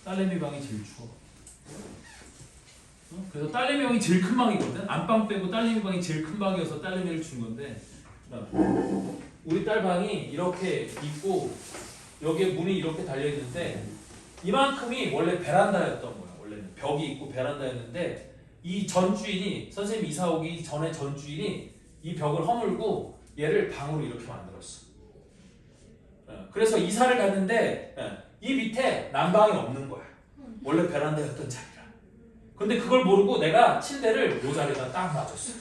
딸내미 방이 제일 추워. 그래서 딸내미 방이 제일 큰 방이거든. 안방 빼고 딸내미 방이 제일 큰 방이어서 딸내미를 준 건데 우리 딸 방이 이렇게 있고 여기에 문이 이렇게 달려 있는데 이만큼이 원래 베란다였던 거야. 원래는 벽이 있고 베란다였는데 이 전 주인이 선생님 이사 오기 전에 전 주인이 이 벽을 허물고 얘를 방으로 이렇게 만들었어. 그래서 이사를 갔는데 이 밑에 난방이 없는 거야. 원래 베란다였던 자리라. 근데 그걸 모르고 내가 침대를 이 자리에다 딱 놔줬어.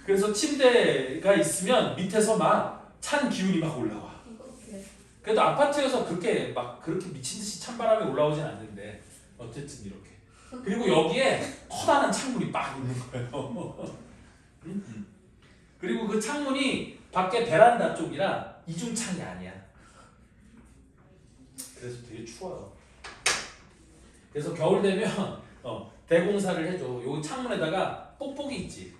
그래서 침대가 있으면 밑에서 막 찬 기운이 막 올라와. 그래도 아파트여서 그렇게 미친 듯이 찬바람이 올라오진 않는데 어쨌든 이렇게. 그리고 여기에 커다란 창문이 빡 있는 거예요. 그리고 그 창문이 밖에 베란다 쪽이라 이중창이 아니야. 그래서 되게 추워요. 그래서 겨울 되면 대공사를 해줘. 요 창문에다가 뽁뽁이 있지.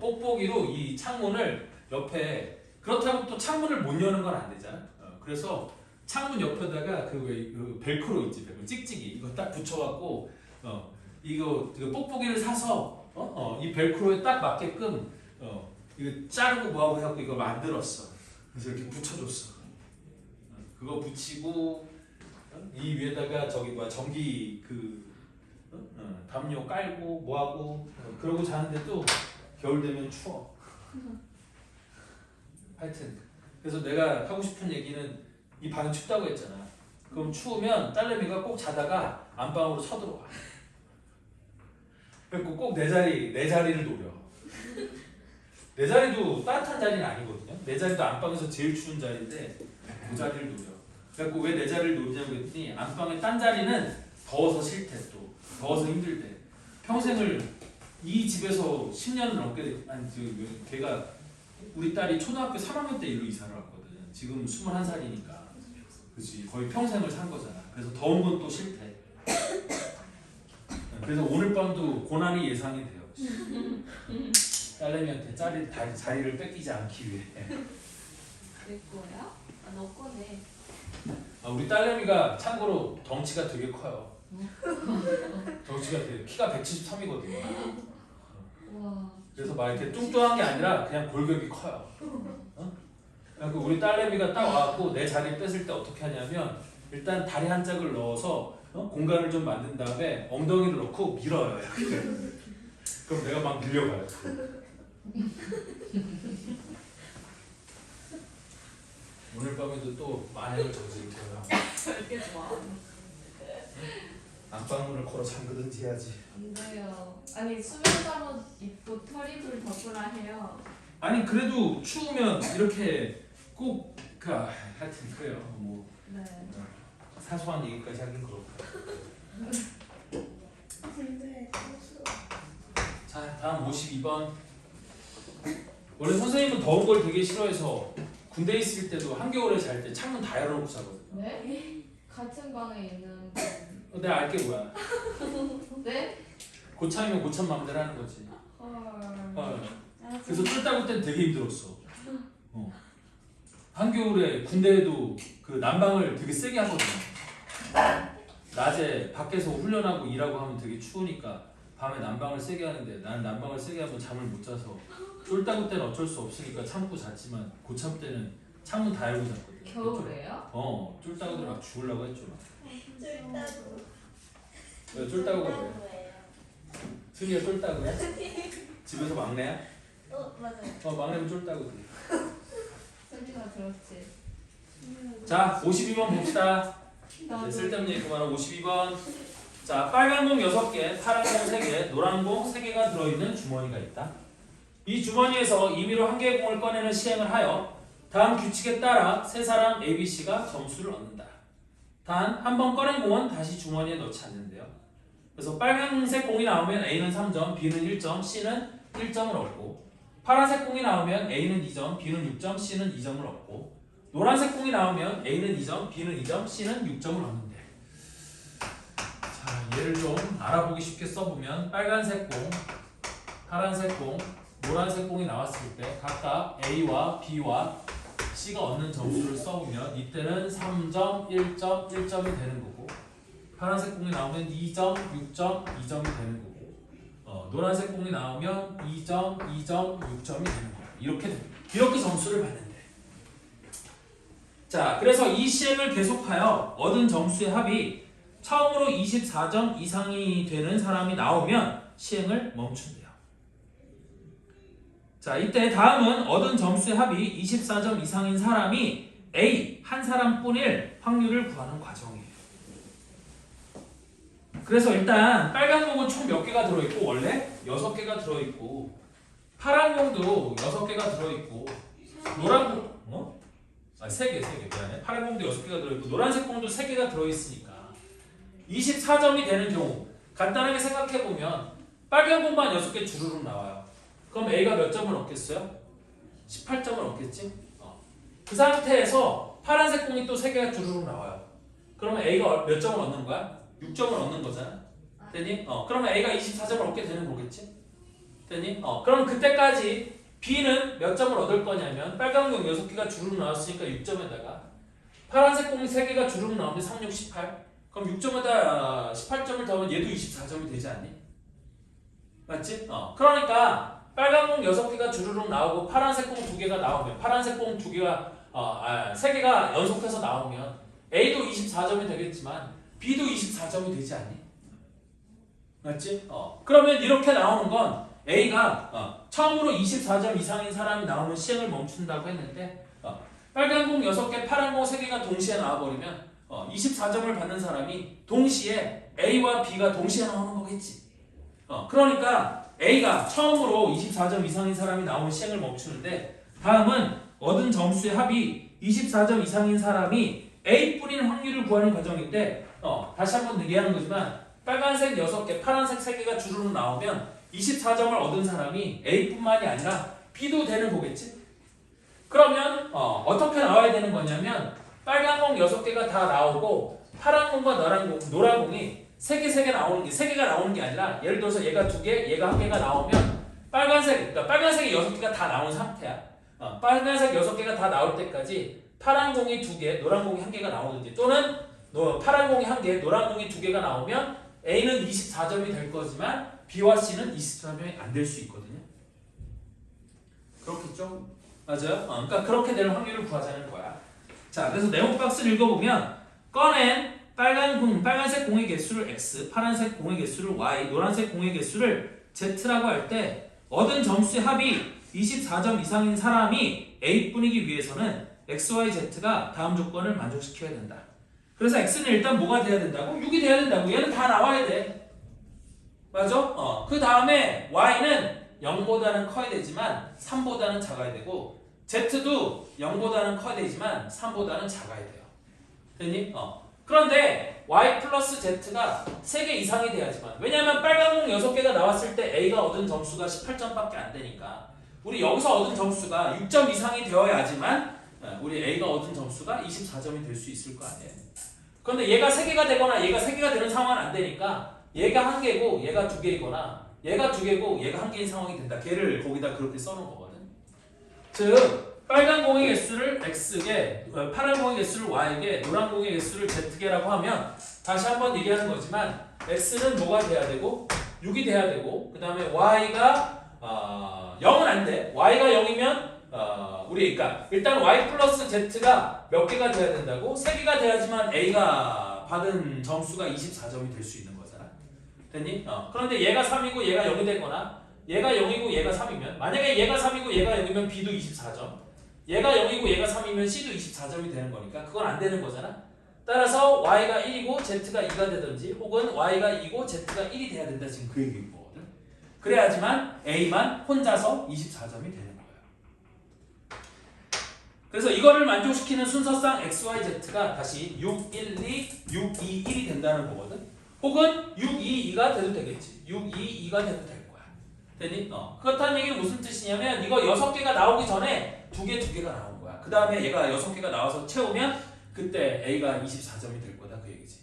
뽁뽁이로 이 창문을 옆에 그렇다고 또 창문을 못 여는 건 안 되잖아. 그래서 창문 옆에다가 그 벨크로 있지. 벨크로 찍찍이 이거 딱 붙여갖고 이거 뽁뽁이를 사서 이 벨크로에 딱 맞게끔 이거 자르고 뭐하고 해갖고 이거 만들었어. 그래서 이렇게 붙여줬어. 그거 붙이고 이 위에다가 전기 담요 깔고 뭐하고 그러고 자는데도 겨울 되면 추워. 하여튼 그래서 내가 하고 싶은 얘기는 이 방이 춥다고 했잖아. 그럼 추우면 딸내미가 꼭 자다가 안방으로 쳐들어와. 그래서 꼭 내 자리를 노려. 내 자리도 따뜻한 자리는 아니거든요. 내 자리도 안방에서 제일 추운 자리인데 그 자리를 노려. 그래서 왜 내 자리를 노리냐고 했더니 안방의 딴 자리는 더워서 싫대 또. 더워서 힘들대. 평생을 이 집에서 10년을 넘게 걔가 우리 딸이 초등학교 3학년 때 일로 이사를 왔거든. 지금 21살이니까. 그치 거의 평생을 산 거잖아. 그래서 더운 건 또 싫대. 그래서 오늘 밤도 고난이 예상이 돼요. 딸내미한테 자리를 뺏기지 않기 위해. 내 거야? 아, 너 거네. 우리 딸내미가 참고로 덩치가 되게 커요. 덩치가 되게 키가 173이거든요. 와. 그래서 막 이렇게 뚱뚱한 게 아니라 그냥 골격이 커요. 그래서 우리 딸내미가 딱 와갖고 내 자리 뺏을 때 어떻게 하냐면 일단 다리 한 짝을 넣어서 공간을 좀 만든 다음에 엉덩이를 넣고 밀어요. 이렇게. 그럼 내가 막 밀려가요. 오늘 밤에도 또 만행을 저지를 거야. 이렇게 좋아. 안방문을 걸어 잠그든지 해야지. 안 돼요. 아니 수면 잠옷 입고 털이불 덮으라 해요. 아니 그래도 추우면 이렇게 꼭 하여튼 그래요. 뭐 네. 사소한 얘기까지 하긴 그렇고. 자 다음 52번. 원래 선생님은 더운 걸 되게 싫어해서 군대 있을 때도 한겨울에 잘 때 창문 다 열어놓고 자거든. 네? 같은 방에 있는. 내가 알게 뭐야. 네? 고참이면 고참 마음대로 하는 거지. 헐. 그래서 쫄따구 때는 되게 힘들었어. 한겨울에 군대에도 그 난방을 되게 세게 하거든. 낮에 밖에서 훈련하고 일하고 하면 되게 추우니까 밤에 난방을 세게 하는데 나는 난방을 세게 하면 잠을 못 자서 쫄따구 때는 어쩔 수 없으니까 참고 잤지만 고참 때는 창문 다 열고 잤거든. 겨울에요? 쫄따구들 막 죽으려고 했죠. 쫄따구. 왜 쫄따구가 뭐야? 승희가 쫄따구야? 집에서 막내야? 맞아요. 막내면 쫄따구지. 소리가 들었지. 자 52번 봅시다. 이제 쓸데없는 얘기 그만하고 52번. 자 빨간 공 6개, 파란 공 3개, 노란 공 3개가 들어있는 주머니가 있다. 이 주머니에서 임의로 한 개의 공을 꺼내는 시행을 하여 다음 규칙에 따라 세 사람 ABC가 점수를 얻는다. 단 한 번 꺼낸 공은 다시 주머니에 넣지 않는데요. 그래서 빨간색 공이 나오면 A는 3점, B는 1점, C는 1점을 얻고, 파란색 공이 나오면 A는 2점, B는 6점, C는 2점을 얻고, 노란색 공이 나오면 A는 2점, B는 2점, C는 6점을 얻는데. 자, 얘를 좀 알아보기 쉽게 써보면 빨간색 공, 파란색 공, 노란색 공이 나왔을 때 각각 A와 B와 C가 얻는 점수를 써보면 이때는 3점, 1점, 1점이 되는 거고, 파란색 공이 나오면 2점, 6점, 2점이 되는 거고, 노란색 공이 나오면 2점, 2점, 6점이 되는 거예요. 이렇게 점수를 받는데. 자, 그래서 이 시행을 계속하여 얻은 점수의 합이 처음으로 24점 이상이 되는 사람이 나오면 시행을 멈춘대요. 자, 이때 다음은 얻은 점수의 합이 24점 이상인 사람이 A 한 사람뿐일 확률을 구하는 과정이에요. 그래서 일단 빨간 공은 총 몇 개가 들어있고 원래 6개가 들어있고 파란 공도 6개가 들어있고 노란 공 3개 미안해. 파란 공도 6개가 들어있고 노란색 공도 3개가 들어있으니까 24점이 되는 경우 간단하게 생각해보면 빨간 공만 6개 주르륵 나와요. 그럼 A가 몇 점을 얻겠어요? 18점을 얻겠지? 그 상태에서 파란색 공이 또 3개가 주르륵 나와요. 그러면 A가 몇 점을 얻는 거야? 6점을 얻는 거잖아. 됐니? 그러면 A가 24점을 얻게 되는 거겠지? 됐니? 그럼 그때까지 B는 몇 점을 얻을 거냐면 빨간 공 6개가 주르륵 나왔으니까 6점에다가 파란색 공이 3개가 주르륵 나오면 3, 6, 18. 그럼 6점에다 18점을 더하면 얘도 24점이 되지 않니? 맞지? 그러니까 빨간 공 6개가 주르륵 나오고 파란색 공 2개가 나오면 파란색 공 2개가 3개가 연속해서 나오면 A도 24점이 되겠지만 B도 24점이 되지 않니? 맞지? 그러면 이렇게 나오는 건 A가 처음으로 24점 이상인 사람이 나오면 시행을 멈춘다고 했는데 빨간 공 6개, 파란 공 3개가 동시에 나와버리면 24점을 받는 사람이 동시에 A와 B가 동시에 나오는 거겠지. 그러니까 A가 처음으로 24점 이상인 사람이 나오면 시행을 멈추는데 다음은 얻은 점수의 합이 24점 이상인 사람이 A뿐인 확률을 구하는 과정인데 다시 한번 얘기하는 거지만 빨간색 6개, 파란색 3개가 주르륵 나오면 24점을 얻은 사람이 A뿐만이 아니라 B도 되는 거겠지? 그러면 어떻게 나와야 되는 거냐면 빨간 공 6개가 다 나오고 파란 공과 노란 공이 3개 나오는 게 3개가 나오는 게 아니라 예를 들어서 얘가 2개, 얘가 1개가 나오면 그러니까 빨간색이 6개가 다 나온 상태야. 빨간색 6개가 다 나올 때까지 파란 공이 2개, 노란 공이 1개가 나오든지 또는 파란 공이 1개, 노란 공이 2개가 나오면 A는 24점이 될 거지만 B와 C는 24점이 안 될 수 있거든요. 그렇겠죠? 맞아요? 그러니까 그렇게 될 확률을 구하자는 거야. 자, 그래서 네모 박스를 읽어보면 꺼낸 빨간색 공의 개수를 X, 파란색 공의 개수를 Y, 노란색 공의 개수를 Z라고 할 때 얻은 점수의 합이 24점 이상인 사람이 A뿐이기 위해서는 X, Y, Z가 다음 조건을 만족시켜야 된다. 그래서 X는 일단 뭐가 돼야 된다고? 6이 돼야 된다고. 얘는 다 나와야 돼. 맞아? 그 다음에 Y는 0보다는 커야 되지만 3보다는 작아야 되고 Z도 0보다는 커야 되지만 3보다는 작아야 돼요. 됐니? 그런데 Y 플러스 Z가 3개 이상이 돼야지만 왜냐하면 빨간 공 6개가 나왔을 때 A가 얻은 점수가 18점밖에 안 되니까 우리 여기서 얻은 점수가 6점 이상이 되어야지만 우리 A가 얻은 점수가 24점이 될 수 있을 거 아니에요. 그런데 얘가 3개가 되거나 얘가 3개가 되는 상황은 안 되니까 얘가 1개고 얘가 2개이거나 얘가 2개고 얘가 1개인 상황이 된다. 걔를 거기다 그렇게 써놓은 거거든. 즉 빨간 공의 개수를 X개, 파란 공의 개수를 Y개, 노란 공의 개수를 Z개라고 하면 다시 한번 얘기하는 거지만 X는 뭐가 돼야 되고 6이 돼야 되고 그 다음에 Y가 0은 안 돼. Y가 0이면 그러니까 일단 Y 플러스 Z가 몇 개가 돼야 된다고? 3개가 돼야지만 A가 받은 점수가 24점이 될 수 있는 거잖아. 됐니? 그런데 얘가 3이고 얘가 0이 되거나 얘가 0이고 얘가 3이면 만약에 얘가 3이고 얘가 0이면 B도 24점 얘가 0이고 얘가 3이면 C도 24점이 되는 거니까 그건 안 되는 거잖아. 따라서 Y가 1이고 Z가 2가 되든지 혹은 Y가 2고 Z가 1이 돼야 된다. 지금 그 얘기인 거거든. 그래야지만 A만 혼자서 24점이 되는 거예요. 그래서 이거를 만족시키는 순서상 X, Y, Z가 다시 6, 1, 2, 6, 2, 1이 된다는 거거든. 혹은 6, 2, 2가 돼도 되겠지. 6, 2, 2가 돼도 될 거야. 되니? 그렇다는 얘기는 무슨 뜻이냐면 이거 6개가 나오기 전에 2개가 나온 거야. 그 다음에 얘가 6개가 나와서 채우면 그때 A가 24점이 될 거다. 그 얘기지.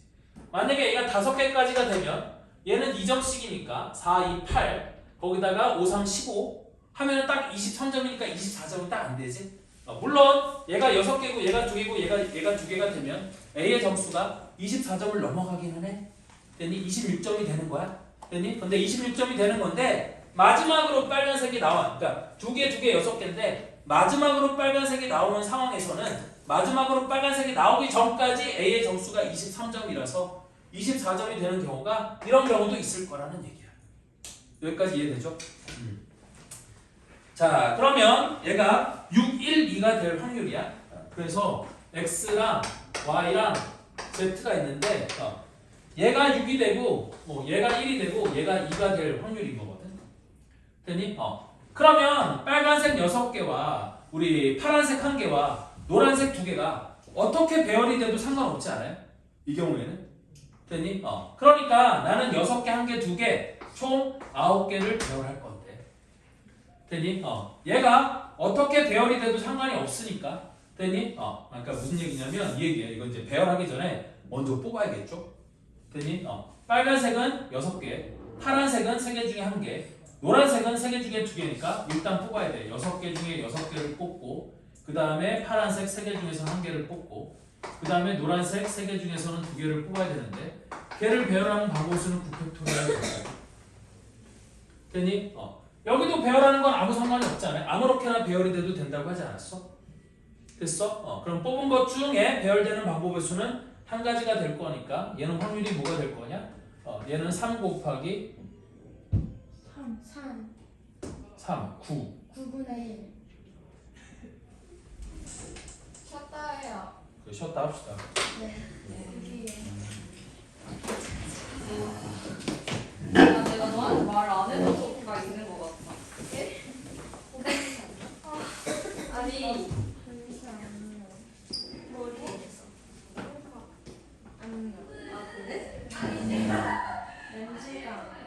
만약에 A가 5개까지가 되면 얘는 2점씩이니까 4, 2, 8 거기다가 5, 3, 15 하면은 딱 23점이니까 24점은 딱 안 되지. 물론 얘가 6개고 얘가 2개고 얘가 2개가 되면 A의 점수가 24점을 넘어가기는 해. 되니? 26점이 되는 거야. 되니? 근데 26점이 되는 건데 마지막으로 빨간색이 나와. 그러니까 2개, 6개인데 마지막으로 빨간색이 나오는 상황에서는 마지막으로 빨간색이 나오기 전까지 A의 점수가 23점이라서 24점이 되는 경우가 이런 경우도 있을 거라는 얘기야. 여기까지 이해되죠? 자, 그러면 얘가 6, 1, 2가 될 확률이야. 그래서 X랑 Y랑 Z가 있는데 얘가 6이 되고 얘가 1이 되고 얘가 2가 될 확률인 거거든. 되니? 그러면 빨간색 6개와 우리 파란색 1개와 노란색 2개가 어떻게 배열이 돼도 상관없지 않아요? 이 경우에는. 되니? 그러니까 나는 6개, 1개, 2개 총 9개를 배열할 건데. 되니? 얘가 어떻게 배열이 돼도 상관이 없으니까. 되니? 그러니까 무슨 얘기냐면 이 얘기예요. 이거 이제 배열하기 전에 먼저 뽑아야겠죠? 되니? 빨간색은 6개, 파란색은 3개 중에 1개, 노란색은 3개 중에 2개니까 일단 뽑아야 돼. 6개 중에 6개를 뽑고 그 다음에 파란색 3개 중에서 1개를 뽑고 그 다음에 노란색 3개 중에서는 2개를 뽑아야 되는데 걔를 배열하는 방법수는 9팩토리얼 될까요? 되니? 여기도 배열하는 건 아무 상관이 없잖아요. 아무렇게나 배열이 돼도 된다고 하지 않았어? 됐어? 그럼 뽑은 것 중에 배열되는 방법의 수는 한 가지가 될 거니까 얘는 확률이 뭐가 될 거냐? 얘는 3 곱하기 3, 9 9분의 1. 쉬었다 해요. 쉬었다 합시다. 네. 내가 너한테 말을 2시간.